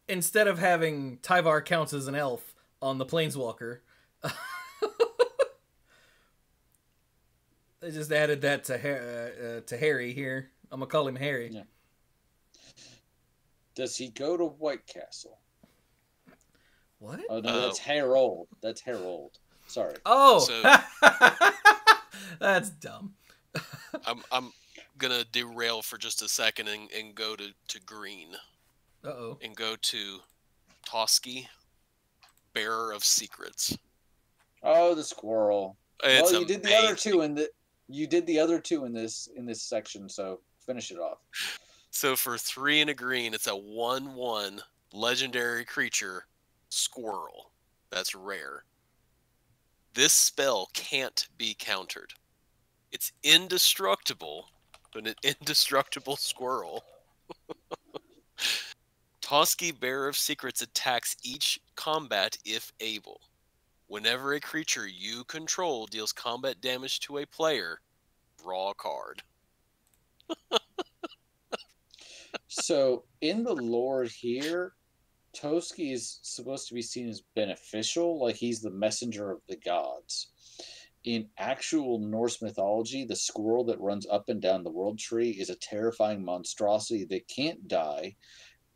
instead of having Tyvar counts as an elf on the Planeswalker, they just added that to Harry here. I'm going to call him Harry. Yeah. Does he go to White Castle? What? Oh, no, that's Harold. That's Harold. Sorry. Oh! So, that's dumb. I'm gonna derail for just a second and go to green. Uh-oh. And go to Toski, Bearer of Secrets. Oh, the squirrel. It's well, you did the other two amazing. you did the other two in this section, so finish it off. So for 3 and a green, it's a 1/1 legendary creature, squirrel. That's rare. This spell can't be countered. It's indestructible, but an indestructible squirrel. Toski, Bearer of Secrets, attacks each combat if able. Whenever a creature you control deals combat damage to a player, draw a card. So in the lore here, Toski is supposed to be seen as beneficial, like he's the messenger of the gods. In actual Norse mythology, the squirrel that runs up and down the world tree is a terrifying monstrosity that can't die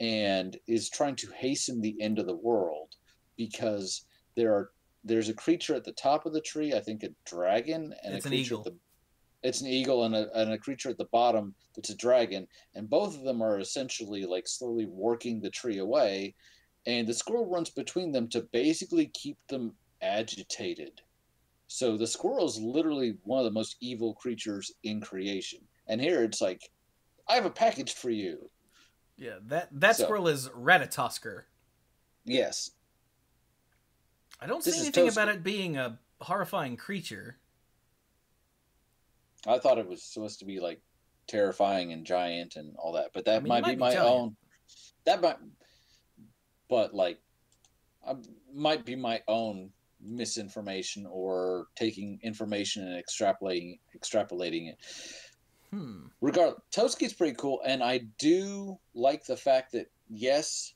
and is trying to hasten the end of the world because there's a creature at the top of the tree, I think a dragon, and It's a an creature eagle. at the it's an eagle and a creature at the bottom that's a dragon, and both of them are essentially like slowly working the tree away, and the squirrel runs between them to basically keep them agitated. So the squirrel is literally one of the most evil creatures in creation. And here it's like, I have a package for you. Yeah, that So, squirrel is Ratatosker. yes. I don't This see is anything Toski. about it being a horrifying creature. I thought it was supposed to be like terrifying and giant and all that, but that I mean, it might might be be my giant. own. That might, but like, might be my own misinformation or taking information and extrapolating it. Regardless, Toski's pretty cool, and I do like the fact that yes,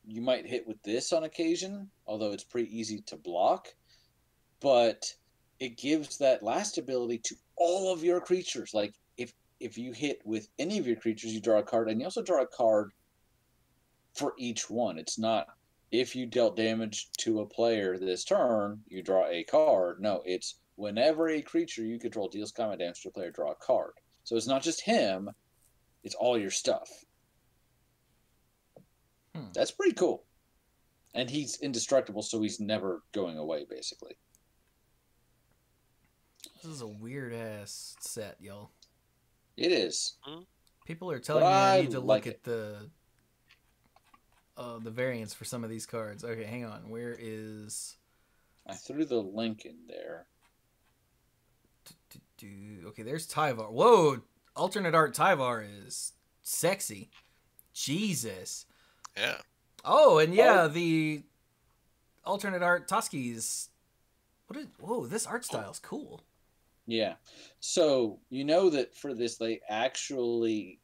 you might hit with this on occasion, although it's pretty easy to block, but it gives that last ability to all of your creatures. Like if you hit with any of your creatures, you draw a card, and you also draw a card for each one. It's not if you dealt damage to a player this turn, you draw a card. No, it's whenever a creature you control deals combat damage to a player, draw a card. So it's not just him, it's all your stuff. That's pretty cool. And he's indestructible, so he's never going away, basically. This is a weird ass set, y'all. It is. People are telling me I need to look at the variants for some of these cards. Okay, hang on. Where is... I threw the link in there. Okay, there's Tyvar. Whoa! Alternate art Tyvar is sexy. Jesus. Yeah. Oh, and yeah, the alternate art Toski's... Whoa, this art style's cool. Yeah. So, you know that for this, they actually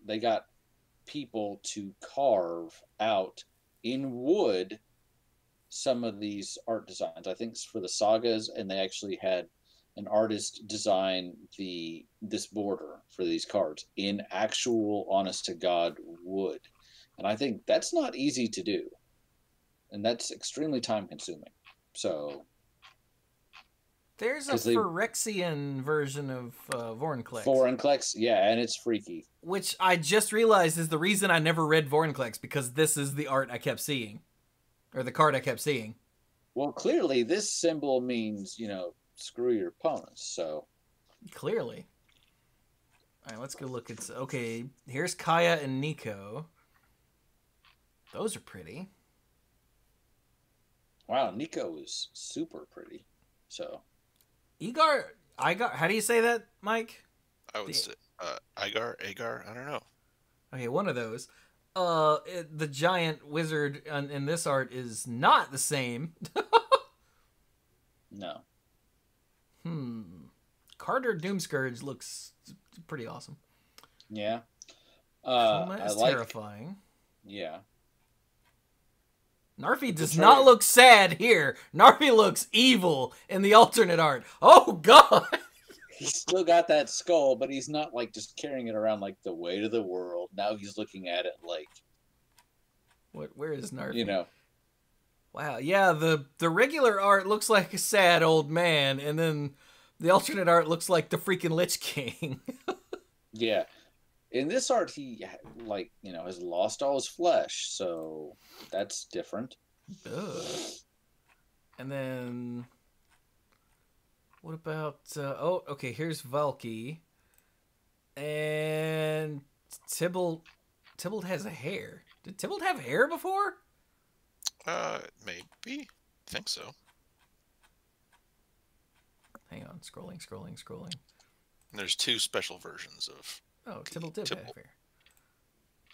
they got people to carve out in wood some of these art designs. I think it's for the sagas, and they actually had an artist design this border for these cards in actual honest to God wood. And I think that's not easy to do. And that's extremely time consuming. So there's a Phyrexian version of Vorinclex. Vorinclex, yeah, and it's freaky. Which I just realized is the reason I never read Vorinclex, because this is the art I kept seeing. Or the card I kept seeing. Well, clearly this symbol means, screw your opponents, so. Clearly. Alright, let's go look at... Okay, here's Kaya and Nico. Those are pretty. Wow, Nico is super pretty. So. Igar, how do you say that, Mike? I would say Agar, I don't know. Okay, one of those. The giant wizard in this art is not the same. No. Carter Doomscourge looks pretty awesome. Yeah. Koma is terrifying. Yeah. Narfi does not look sad here. Narfi looks evil in the alternate art. Oh, God! He's still got that skull, but he's not, like, just carrying it around like the weight of the world. Now he's looking at it like... Where is Narfi? Wow, yeah, the regular art looks like a sad old man, and then the alternate art looks like the freaking Lich King. Yeah. In this art, he, has lost all his flesh, so that's different. And then... What about... okay, here's Valky. And... Tybalt has a hair. Did Tybalt have hair before? Maybe. I think so. Hang on, scrolling. And there's two special versions of... Oh, Tybalt did have hair.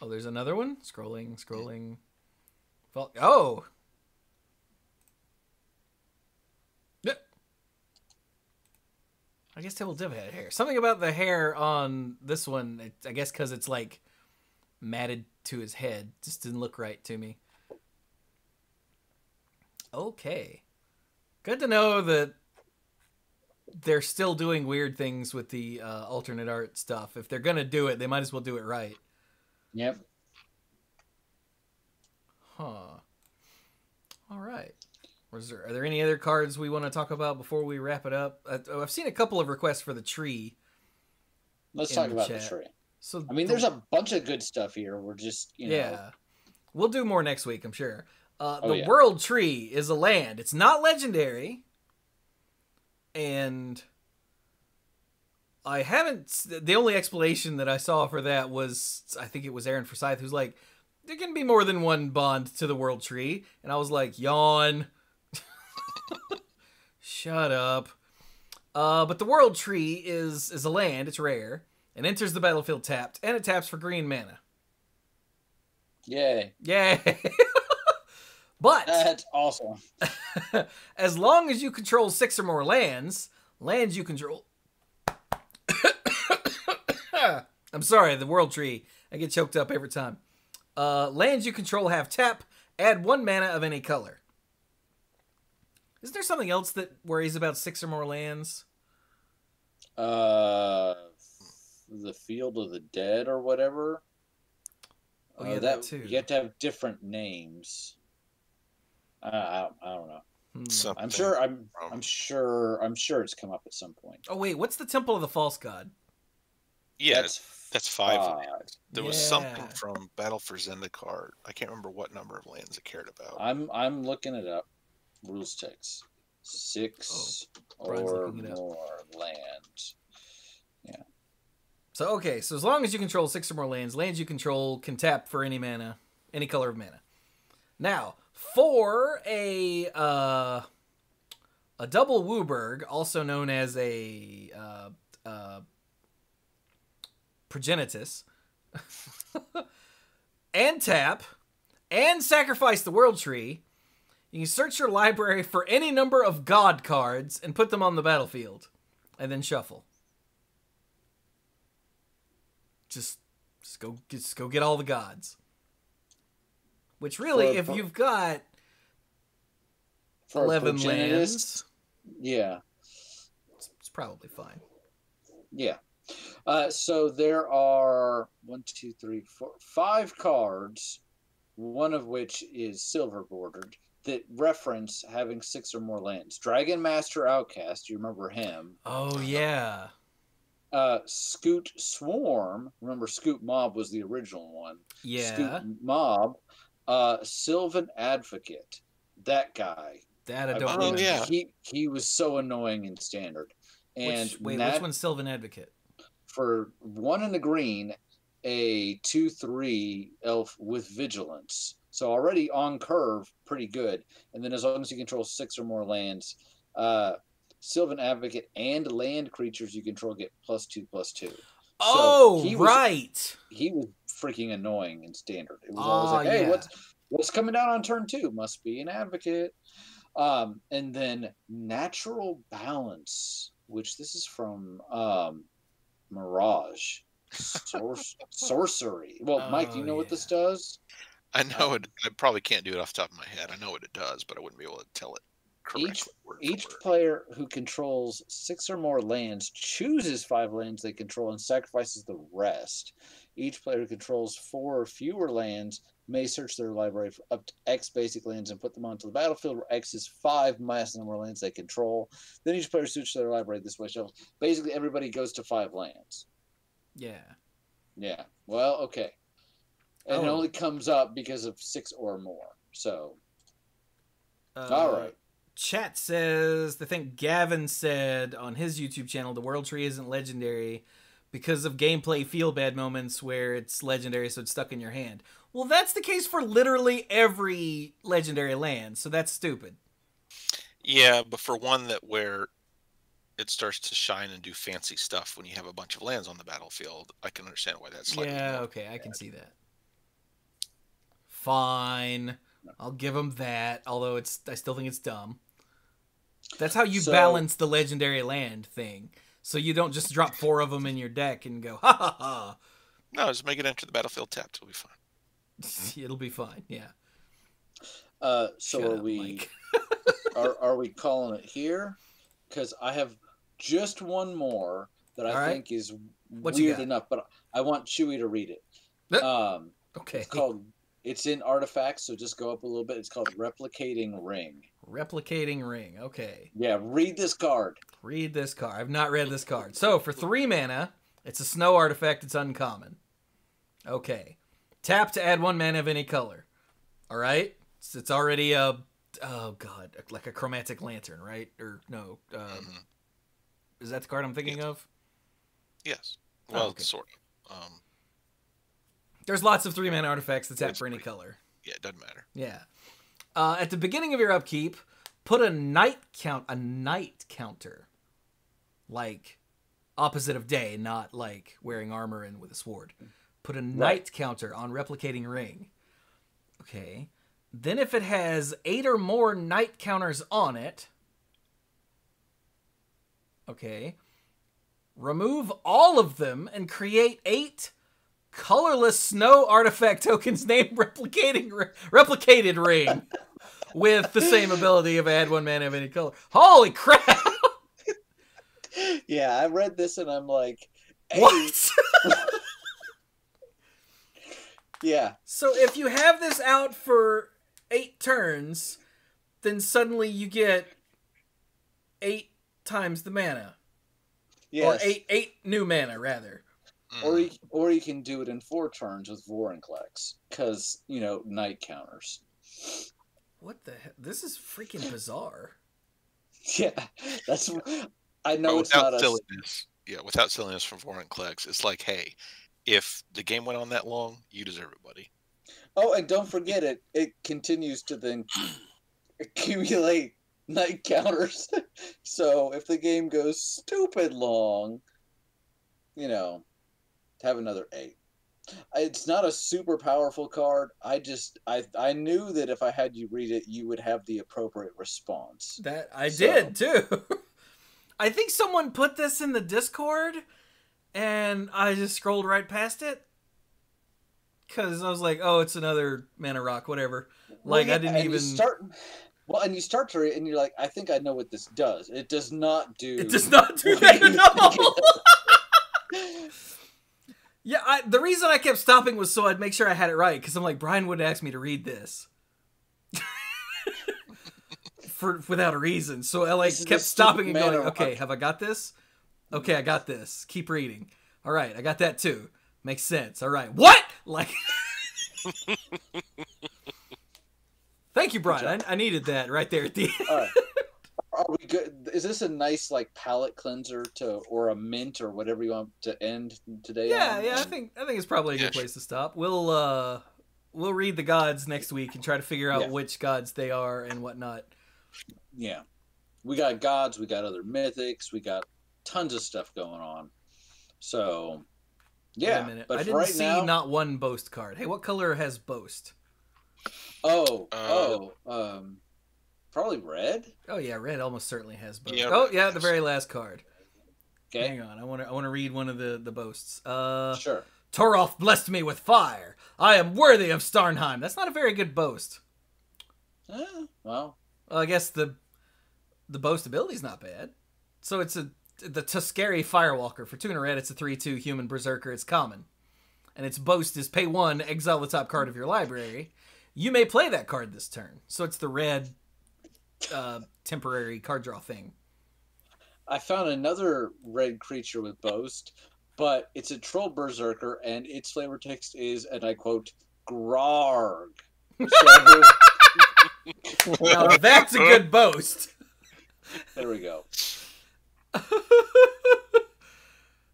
Oh, there's another one? Scrolling. Oh! I guess Tybalt did have hair. Something about the hair on this one, I guess because it's like matted to his head. Just didn't look right to me. Okay. Good to know that they're still doing weird things with the alternate art stuff. If they're going to do it, they might as well do it right. Yep. Huh. All right. Are there any other cards we want to talk about before we wrap it up? I've seen a couple of requests for the tree. Let's talk about the tree. So I mean, there's a bunch of good stuff here. We're just, yeah. We'll do more next week, I'm sure. The yeah. World Tree is a land. It's not legendary. And I haven't... The only explanation that I saw for that was, I think it was Aaron Forsyth, who's like, there can be more than one bond to the World Tree. And I was like, yawn. Shut up. But the World Tree is a land. It's rare. And enters the battlefield tapped. And it taps for green mana. Yay. Yay. But that's awesome. As long as you control 6 or more lands you control... I'm sorry, the World Tree. I get choked up every time. Lands you control have tap. Add 1 mana of any color. Is there something else that worries about 6 or more lands? The Field of the Dead or whatever. Oh yeah, that too. You have to have different names. I don't know. I'm sure it's come up at some point. Oh wait, what's the Temple of the False God? Yeah, that's 5 lands. There was something Yeah. from Battle for Zendikar. I can't remember what number of lands it cared about. I'm looking it up. Rules text. 6 Brian's or looking it up. more lands. Yeah. So okay, so as long as you control 6 or more lands you control can tap for any mana, any color of mana. Now, for a double Wooburg, also known as a Progenitus, and tap, and sacrifice the World Tree, you can search your library for any number of God cards and put them on the battlefield, and then shuffle. Just go get all the gods. Which really, if you've got 11 lands, yeah, it's probably fine. Yeah. So there are 5 cards, one of which is silver bordered, that reference having 6 or more lands. Dragon Master Outcast, you remember him? Oh yeah. Scoot Swarm, remember Scoot Mob was the original one. Yeah. Scoot Mob, Sylvan Advocate, that guy. That I don't remember. Yeah. He was so annoying in Standard. And which one's Sylvan Advocate? For 1 in the green, a 2/3 elf with vigilance. So already on curve, pretty good. And then as long as you control 6 or more lands, Sylvan Advocate and land creatures you control get +2/+2. Oh, so right. He was freaking annoying in Standard. It was always like, hey, yeah. what's coming down on turn 2? Must be an Advocate. And then Natural Balance, which this is from Mirage. Sorcery. Well, Mike, do you know what this does? I know it. I probably can't do it off the top of my head. I know what it does, but I wouldn't be able to tell it correctly. Each player who controls 6 or more lands chooses 5 lands they control and sacrifices the rest. Each player who controls 4 or fewer lands may search their library for up to X basic lands and put them onto the battlefield, where X is 5 minus the number of lands they control. Then each player searches their library this way. So basically, everybody goes to 5 lands. Yeah. Yeah. Well, okay. And it only comes up because of 6 or more. So, all right. Chat says, I think Gavin said on his YouTube channel, the World Tree isn't legendary because of gameplay feel bad moments where it's legendary, so it's stuck in your hand. Well, that's the case for literally every legendary land, so that's stupid. Yeah, but for one where it starts to shine and do fancy stuff when you have a bunch of lands on the battlefield, I can understand why that's slightly Yeah, more okay, bad. I can see that. Fine. I'll give him that, although I still think it's dumb. That's how you balance the legendary land thing. So you don't just drop 4 of them in your deck and go, ha ha ha. No, just make it enter the battlefield tapped. It'll be fine. It'll be fine. Yeah. So Shut are up, we Mike. are we calling it here? Because I have just one more that All I right. think is What you weird got? enough, but I want Chewy to read it. Okay. It's in artifacts, so just go up a little bit. It's called Replicating Ring. Replicating Ring. Okay. Yeah, read this card. Read this card. I've not read this card. So for 3 mana, it's a snow artifact. It's uncommon. Okay. Tap to add 1 mana of any color. All right. It's already a, oh god, like a chromatic lantern, right? Or no? Is that the card I'm thinking of? Yes. Well, okay. sort of. There's lots of 3 mana artifacts that tap for any color. Yeah, it doesn't matter. Yeah. At the beginning of your upkeep, put a night counter, like opposite of day, not like wearing armor and with a sword. Put a night counter on Replicating Ring. Okay. Then if it has 8 or more night counters on it, okay, remove all of them and create 8 colorless snow artifact tokens named Replicated Ring with the same ability of add 1 mana of any color. Holy crap! Yeah, I read this and I'm like, hey. What? Yeah. So if you have this out for 8 turns, then suddenly you get 8 times the mana. Yes. Or 8 new mana, rather. Or you can do it in 4 turns with Vorinclex, because, night counters. What the heck? This is freaking bizarre. Yeah, that's... I know but it's not silliness. Yeah, without silliness from Vorinclex, it's like, hey, if the game went on that long, you deserve it, buddy. Oh, and don't forget it continues to then accumulate night counters. So if the game goes stupid long, have another 8. It's not a super powerful card. I knew that if I had you read it, you would have the appropriate response. That I did too. I think someone put this in the Discord, and I just scrolled right past it because I was like, "Oh, it's another mana rock, whatever." Like I didn't even start. Well, and you start to read, and you're like, "I think I know what this does." It does not do. It does not do that at all. Yeah, the reason I kept stopping was so I'd make sure I had it right, because I'm like, Brian would ask me to read this without a reason. So I kept stopping and going, okay, have I got this? Okay, I got this. Keep reading. All right, I got that too. Makes sense. All right. What? Like, thank you, Brian. I needed that right there at the end. All right. Are we good? Is this a nice palate cleanser or a mint or whatever you want to end today? Yeah, I think it's probably a good place to stop. We'll read the gods next week and try to figure out which gods they are and whatnot. Yeah, we got gods, we got other mythics, we got tons of stuff going on. So yeah, wait a minute. but I didn't right see now, not one boast card. Hey, what color has boast? Probably red. Oh yeah, red almost certainly has boast. Yeah, the very last card. Okay, hang on. I want to read one of the boasts. Sure. Toroth blessed me with fire. I am worthy of Starnheim. That's not a very good boast. Well, I guess the boast ability's not bad. So it's the Tuscari Firewalker. For 2 and a red, it's a 3/2 human berserker. It's common. And its boast is pay 1, exile the top card of your library. You may play that card this turn. So it's the red temporary card draw thing. I found another red creature with boast, but it's a troll berserker, and its flavor text is, and I quote, Grarg. So, now that's a good boast. There we go.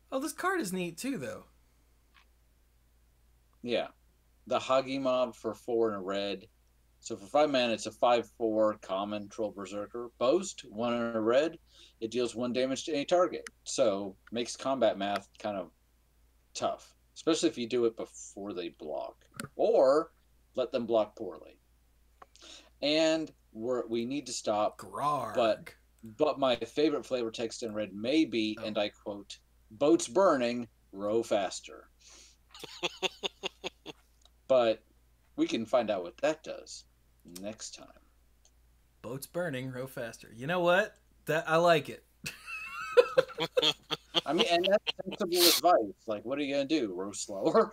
Oh, this card is neat too, though. Yeah. The Hagi Mob for 4 and a red. So for 5 mana, it's a 5/4 common troll berserker. Boast, 1 and a red. It deals 1 damage to any target. So makes combat math kind of tough, especially if you do it before they block or let them block poorly. And we need to stop. Grarg. But my favorite flavor text in red may be, and I quote, "Boats burning, row faster." But We can find out what that does next time. Boats burning, row faster. You know what? That I like it. I mean, and that's sensible advice. Like, what are you gonna do? Row slower?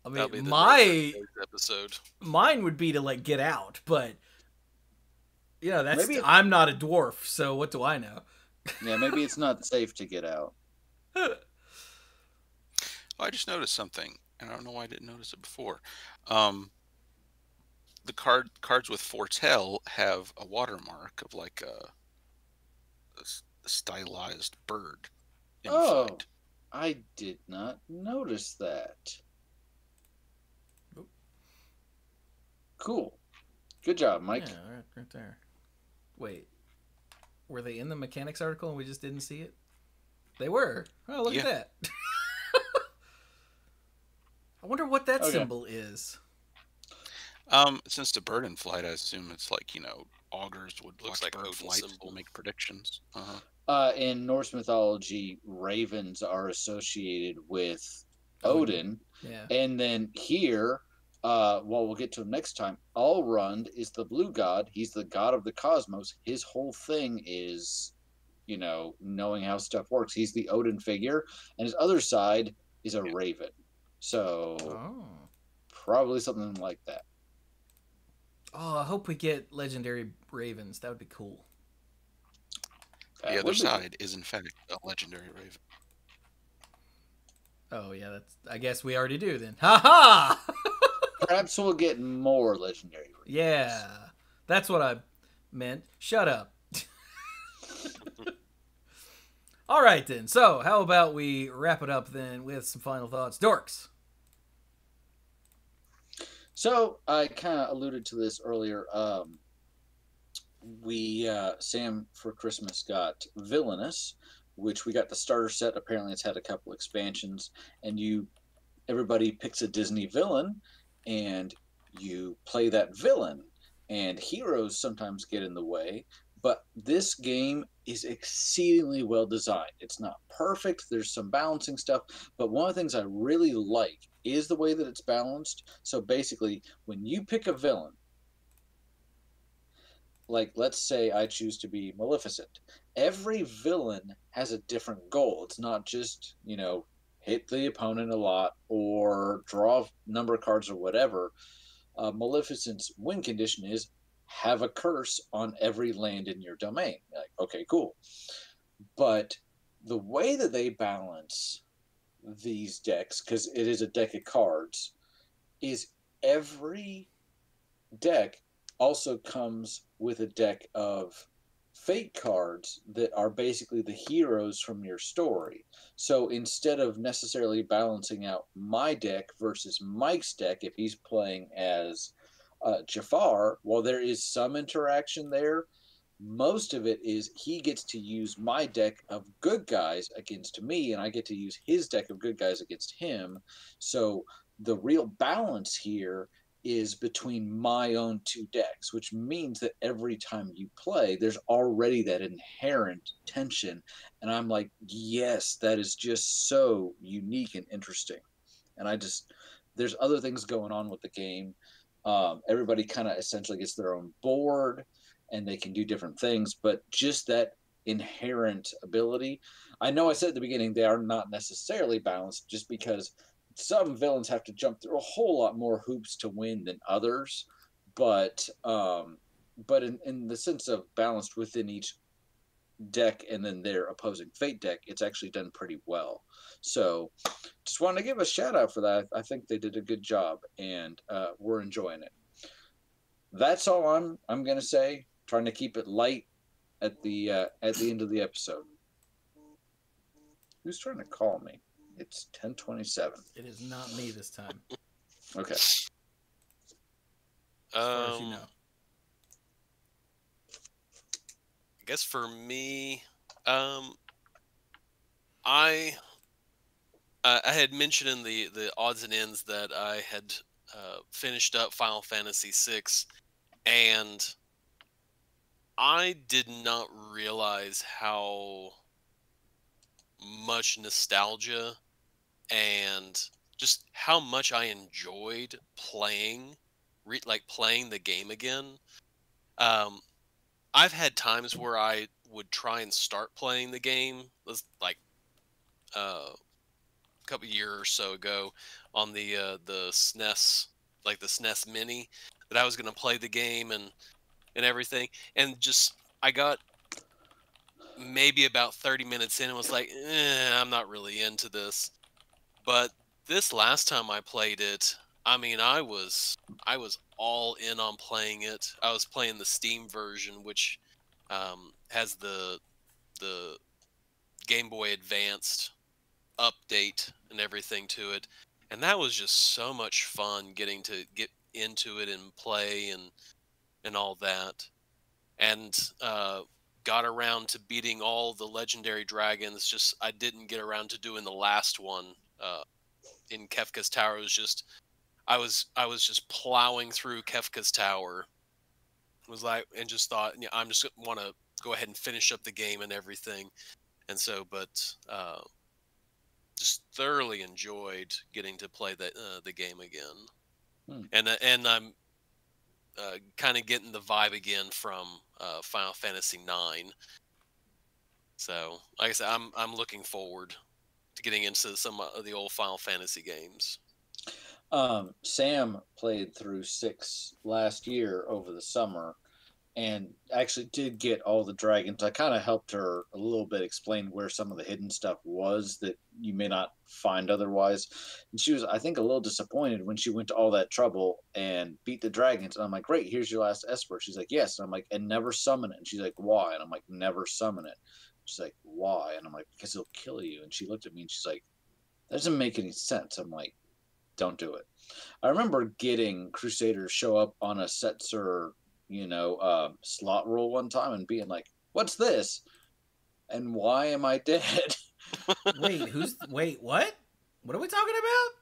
I That'll mean, be the name for today's episode. mine would be to like get out, but that's Maybe I'm not a dwarf, so what do I know? yeah, maybe it's not safe to get out. I just noticed something, and I don't know why I didn't notice it before. The cards with foretell have a watermark of like a stylized bird in flight. I did not notice that. Oop. Cool. Good job, Mike. Yeah, right there. Wait, were they in the mechanics article and we just didn't see it? They were. Oh, look at that. I wonder what that symbol is. Since the bird in flight, I assume it's like, augurs would Looks watch like bird Odin's flight symbol. and make predictions. In Norse mythology, ravens are associated with Odin. Yeah. And then here, we'll get to him next time. Alrund is the blue god. He's the god of the cosmos. His whole thing is, knowing how stuff works. He's the Odin figure. And his other side is a raven. So probably something like that. Oh, I hope we get legendary ravens. That would be cool. The other side is, in fact, a legendary raven. Oh, yeah, I guess we already do then. Ha ha! Perhaps we'll get more legendary ravens. Yeah, that's what I meant. Shut up. All right, then. So, how about we wrap it up then with some final thoughts? Dorks. So, I kind of alluded to this earlier. Sam for Christmas got Villainous, which we got the starter set. Apparently it's had a couple expansions, and everybody picks a Disney villain and you play that villain, and heroes sometimes get in the way, but this game is exceedingly well designed. It's not perfect, there's some balancing stuff, but one of the things I really like is the way that it's balanced. So basically, when you pick a villain, like let's say I choose to be Maleficent, every villain has a different goal. It's not just, hit the opponent a lot or draw a number of cards or whatever. Maleficent's win condition is have a curse on every land in your domain. Like, okay, cool. But the way that they balance these decks, because it is a deck of cards, is every deck also comes with a deck of fate cards that are basically the heroes from your story. So instead of necessarily balancing out my deck versus Mike's deck, if he's playing as Jafar, while there is some interaction there, most of it is he gets to use my deck of good guys against me, and I get to use his deck of good guys against him. So the real balance here is between my own two decks, which means that every time you play, there's already that inherent tension. And I'm like, yes, that is just so unique and interesting. And there's other things going on with the game. Everybody kind of essentially gets their own board and they can do different things, but just that inherent ability. I know I said at the beginning they are not necessarily balanced, just because some villains have to jump through a whole lot more hoops to win than others, but in the sense of balanced within each deck and then their opposing fate deck, it's actually done pretty well. So just want to give a shout out for that. I think they did a good job, and we're enjoying it. That's all I'm gonna say. Trying to keep it light at the end of the episode. Who's trying to call me? It's 10:27. It is not me this time. Okay. As far as you know. I guess for me, I had mentioned in the odds and ends that I had finished up Final Fantasy VI, and I did not realize how much nostalgia and just how much I enjoyed playing, playing the game again. Um, I've had times where I would try and start playing the game, like a couple years or so ago, on the SNES, like the SNES Mini, that I was going to play the game and everything, and just I got maybe about 30 minutes in and was like, I'm not really into this. But this last time I played it, I mean, I was all in on playing it. I was playing the Steam version, which has the Game Boy Advanced update and everything to it, and that was just so much fun getting to get into it and play and all that, and got around to beating all the legendary dragons. Just I didn't get around to doing the last one in Kefka's Tower. It was just I was just plowing through Kefka's Tower. Was like, and just thought, yeah, I'm just want to go ahead and finish up the game and everything. And so, but just thoroughly enjoyed getting to play the game again. And I'm kind of getting the vibe again from Final Fantasy IX. So, like I said, I'm looking forward to getting into some of the old Final Fantasy games. Sam played through 6 last year over the summer and actually did get all the dragons. I kind of helped her a little bit explain where some of the hidden stuff was that you may not find otherwise. And she was, I think, a little disappointed when she went to all that trouble and beat the dragons. And I'm like, great, here's your last Esper. She's like, yes. And I'm like, and never summon it. And she's like, why? And I'm like, never summon it. She's like, why? And I'm like, because it'll kill you. And she looked at me and she's like, that doesn't make any sense. I'm like, don't do it. I remember getting Crusaders show up on a Setzer, slot roll one time and being like, what's this? And why am I dead? Wait, what? What are we talking about?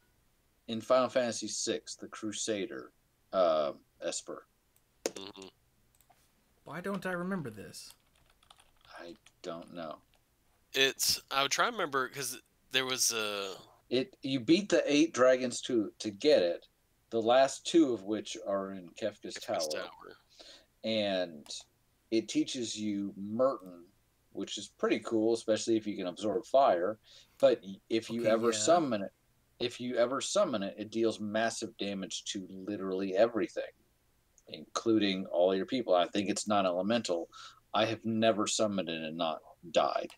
In Final Fantasy VI, the Crusader Esper. Mm-hmm. Why don't I remember this? I don't know. I would try to remember because there was a. You beat the 8 dragons to get it, the last 2 of which are in Kefka's Tower. And it teaches you Merton, which is pretty cool, especially if you can absorb fire. But if you ever summon it, it deals massive damage to literally everything, including all your people. I think it's non-elemental. I have never summoned it and not died.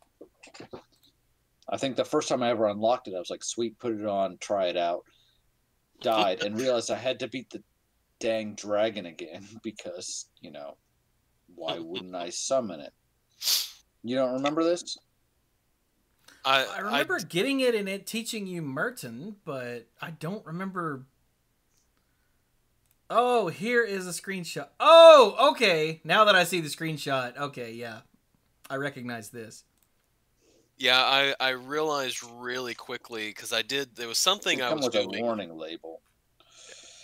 I think the first time I ever unlocked it, I was like, sweet, put it on, try it out. Died, and realized I had to beat the dang dragon again because, why wouldn't I summon it? You don't remember this? I remember getting it and it teaching you Merton, but I don't remember. Oh, here is a screenshot. Oh, okay. Now that I see the screenshot, okay, yeah. I recognize this. Yeah, I realized really quickly because there was something I was doing. With a warning label.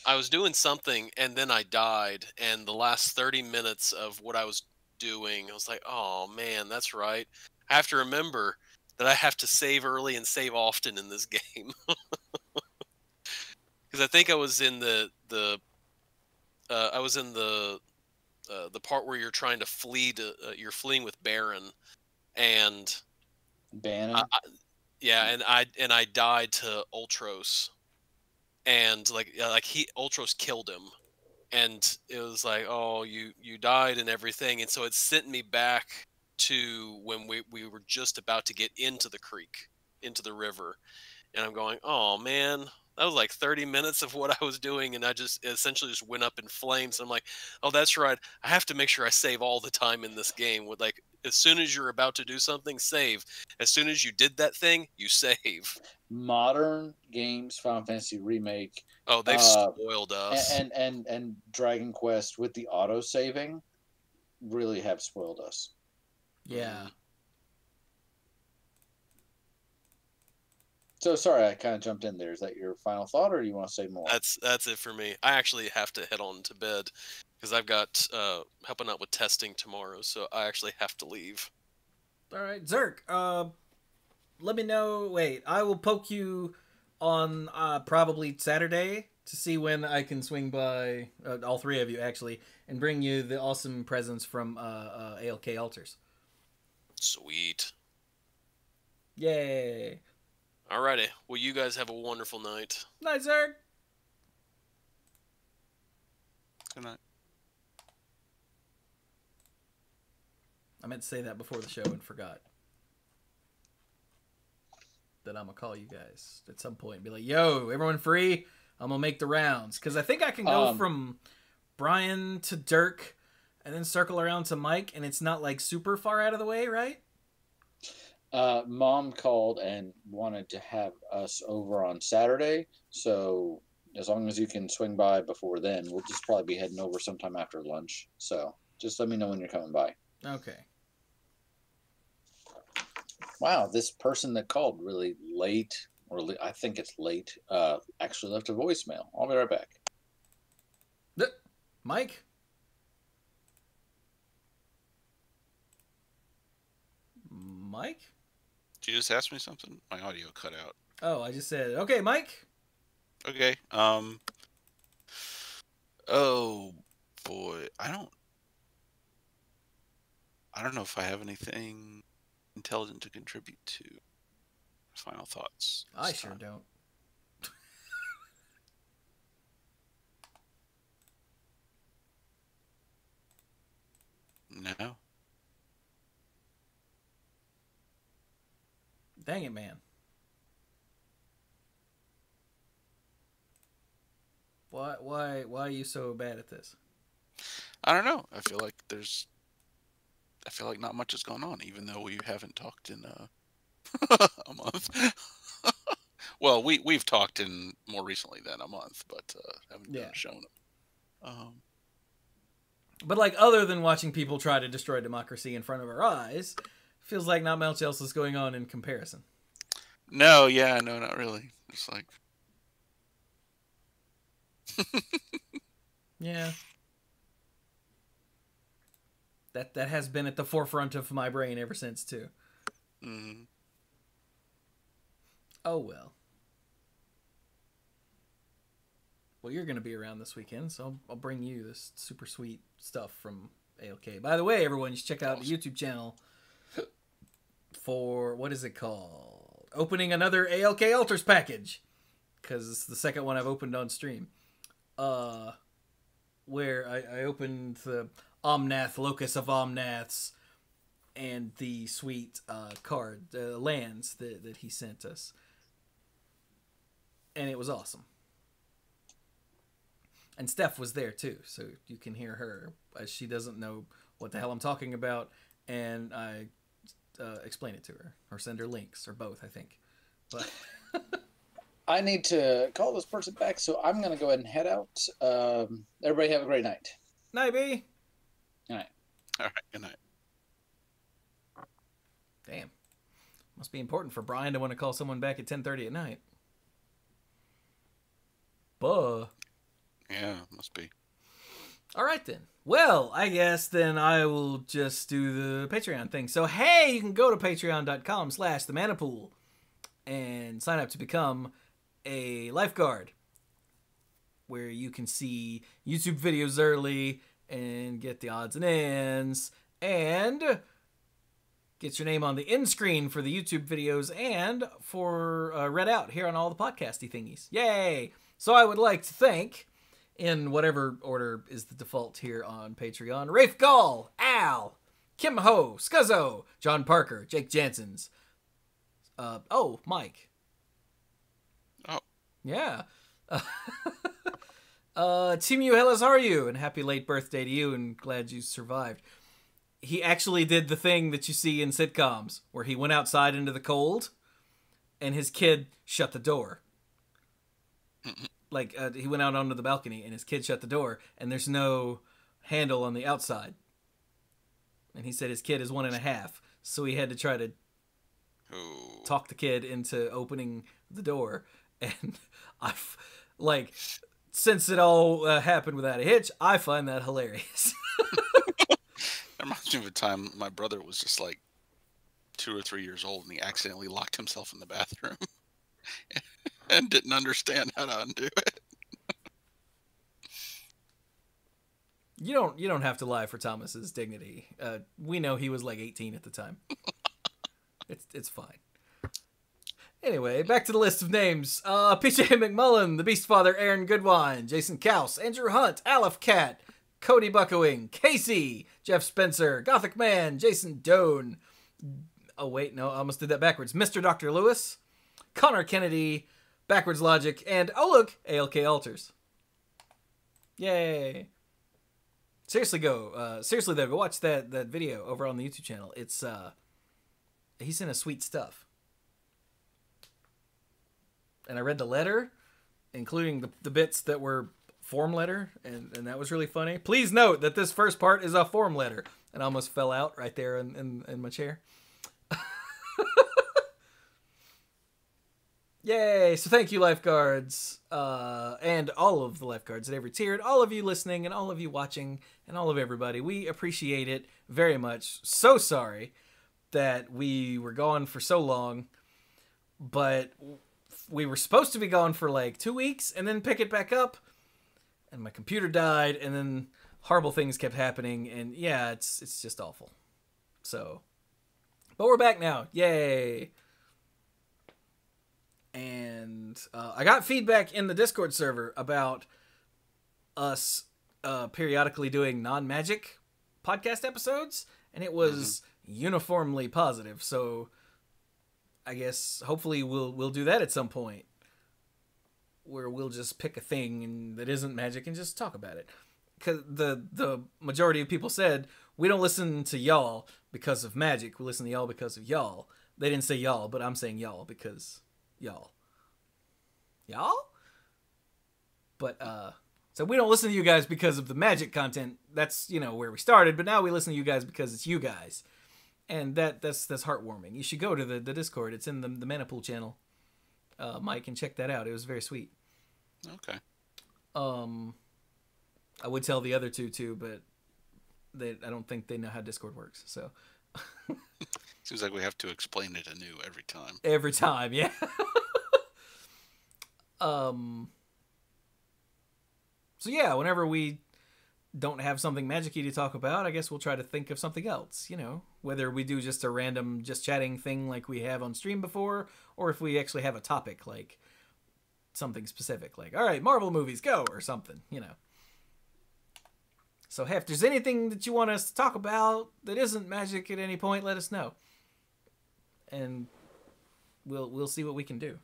I was doing something and then I died, and the last 30 minutes of what I was doing, I was like, oh man, that's right. I have to remember that I have to save early and save often in this game. Because I think I was in the part where you're trying to flee you're fleeing with Baron, and Bannon. and I died to Ultros, and Ultros killed him, and it was like, oh, you died and everything, and so it sent me back to when we were just about to get into the creek, into the river, and I'm going, oh man, that was like 30 minutes of what I was doing, and I just essentially just went up in flames. I'm like, oh, that's right. I have to make sure I save all the time in this game. With like, as soon as you're about to do something, save. As soon as you did that thing, you save. Modern games, Final Fantasy Remake. Oh, they've spoiled us. And Dragon Quest with the auto saving really have spoiled us. Yeah. So sorry, I kind of jumped in there. Is that your final thought, or do you want to say more? That's it for me. I actually have to head on to bed because I've got helping out with testing tomorrow, so I actually have to leave. All right, Zerk. Let me know. Wait, I will poke you on probably Saturday to see when I can swing by, all three of you actually, and bring you the awesome presents from ALK Altars. Sweet. Yay! Alrighty. Well, you guys have a wonderful night. Night, Zerg! Good night. I meant to say that before the show and forgot. That I'm gonna call you guys at some point and be like, yo, everyone free? I'm gonna make the rounds. Because I think I can go from Brian to Dirk and then circle around to Mike, and it's not like super far out of the way, right? Mom called and wanted to have us over on Saturday, so as long as you can swing by before then, we'll just probably be heading over sometime after lunch. So just let me know when you're coming by. Okay. Wow, this person that called really late, I think it's late, actually left a voicemail. I'll be right back. Mike? Mike? Did you just ask me something? My audio cut out. Oh, I just said, okay, Mike. Okay. Oh boy, I don't know if I have anything intelligent to contribute to final thoughts. I sure don't. No. Dang it, man. Why are you so bad at this? I don't know. I feel like not much has gone on, even though we haven't talked in a month. Well, we've talked in more recently than a month, but haven't been shown. But like, other than watching people try to destroy democracy in front of our eyes, feels like not much else is going on in comparison. No, not really. It's like, yeah. That has been at the forefront of my brain ever since too. mm-hmm. Oh well. Well, you're going to be around this weekend, so I'll bring you this super sweet stuff from ALK. By the way, everyone, you should check out the YouTube channel for, what is it called? Opening another ALK Altars package. Because it's the second one I've opened on stream. Where I opened the Omnath, Locus of Omnaths, and the sweet card, lands that he sent us. And it was awesome. And Steph was there too, so you can hear her. She doesn't know what the hell I'm talking about, and I explain it to her, or send her links, or both, I think. But I need to call this person back, so I'm going to go ahead and head out. Everybody have a great night. Night, B. Good night. All right, good night. Damn. Must be important for Brian to want to call someone back at 10:30 at night. Buh. Yeah, must be. All right, then. Well, I guess then I will just do the Patreon thing. So, hey, you can go to patreon.com/themanapool and sign up to become a lifeguard, where you can see YouTube videos early and get the odds and ends and get your name on the end screen for the YouTube videos and for read out here on all the podcasty thingies. Yay! So I would like to thank, in whatever order is the default here on Patreon, Rafe Gall, Al, Kim Ho, Scuzzo, John Parker, Jake Jansens, Mike. Oh. Yeah. Timu Hellas, how are you? And happy late birthday to you, and glad you survived. He actually did the thing that you see in sitcoms, where he went outside into the cold, and his kid shut the door. Like, he went out onto the balcony, and his kid shut the door, and there's no handle on the outside. And he said his kid is 1.5, so he had to try to talk the kid into opening the door. And I've, like, since it all happened without a hitch, I find that hilarious. That reminds me of a time my brother was just like 2 or 3 years old, and he accidentally locked himself in the bathroom. and didn't understand how to undo it. You don't have to lie for Thomas's dignity. We know he was like 18 at the time. It's fine. Anyway, back to the list of names. PJ McMullen, The Beast Father, Aaron Goodwine, Jason Kaus, Andrew Hunt, Aleph Cat, Cody Buckowing, Casey, Jeff Spencer, Gothic Man, Jason Doan. Oh wait, no, I almost did that backwards. Mr. Dr. Lewis, Connor Kennedy, Backwards Logic, and oh look, ALK Alters. Yay! Seriously though, go watch that video over on the YouTube channel. It's he's in a sweet stuff. And I read the letter, including the bits that were form letter, and that was really funny. Please note that this first part is a form letter, and I almost fell out right there in my chair. Yay! So thank you, lifeguards, and all of the lifeguards at every tier, and all of you listening, and all of you watching, and all of everybody. We appreciate it very much. So sorry that we were gone for so long, but we were supposed to be gone for like 2 weeks, and then pick it back up, and my computer died, and then horrible things kept happening, and yeah, it's just awful. So, but we're back now. Yay! And I got feedback in the Discord server about us periodically doing non-magic podcast episodes, and it was uniformly positive. So I guess hopefully we'll do that at some point, where we'll just pick a thing that isn't magic and just talk about it. Because the majority of people said we don't listen to y'all because of magic. We listen to y'all because of y'all. They didn't say y'all, but I'm saying y'all because y'all. But so we don't listen to you guys because of the magic content. That's, where we started, but now we listen to you guys because it's you guys. And that's heartwarming. You should go to the Discord. It's in the Mana Pool channel. Mike, and check that out. It was very sweet. Okay. I would tell the other two too, but I don't think they know how Discord works. So Seems like we have to explain it anew every time. Every time, yeah. So yeah, whenever we don't have something magic-y to talk about, I guess we'll try to think of something else, whether we do just a random just chatting thing like we have on stream before, or if we actually have a topic, like something specific, like, all right, Marvel movies, go, or something, So hey, if there's anything that you want us to talk about that isn't magic at any point, let us know. And we'll see what we can do.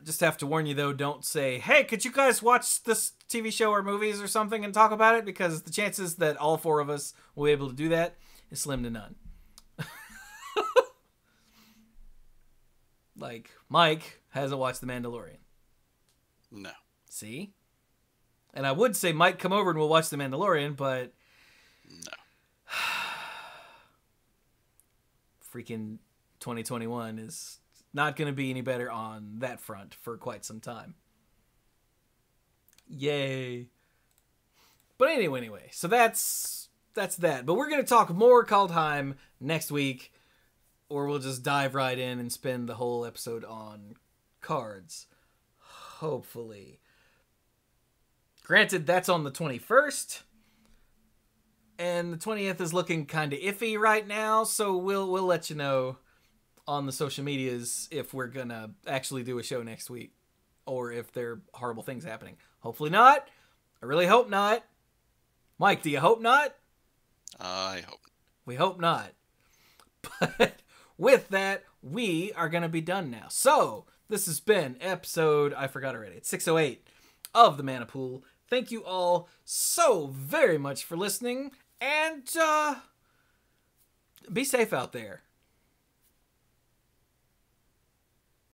Just have to warn you though, don't say, hey, could you guys watch this TV show or movies or something and talk about it? Because the chances that all four of us will be able to do that is slim to none. Like, Mike hasn't watched The Mandalorian. No. See? And I would say, Mike, come over and we'll watch The Mandalorian, but... No. Freaking 2021 is not going to be any better on that front for quite some time. Yay. But anyway, so that's that. But we're going to talk more Kaldheim next week, or we'll just dive right in and spend the whole episode on cards. Hopefully. Granted, that's on the 21st. And the 20th is looking kind of iffy right now, so we'll let you know on the social medias if we're gonna actually do a show next week, or if there are horrible things happening. Hopefully not. I really hope not. Mike, do you hope not? I hope. We hope not. But with that, we are gonna be done now. So this has been episode, I forgot already, it's 608 of the Mana Pool. Thank you all so very much for listening, and be safe out there.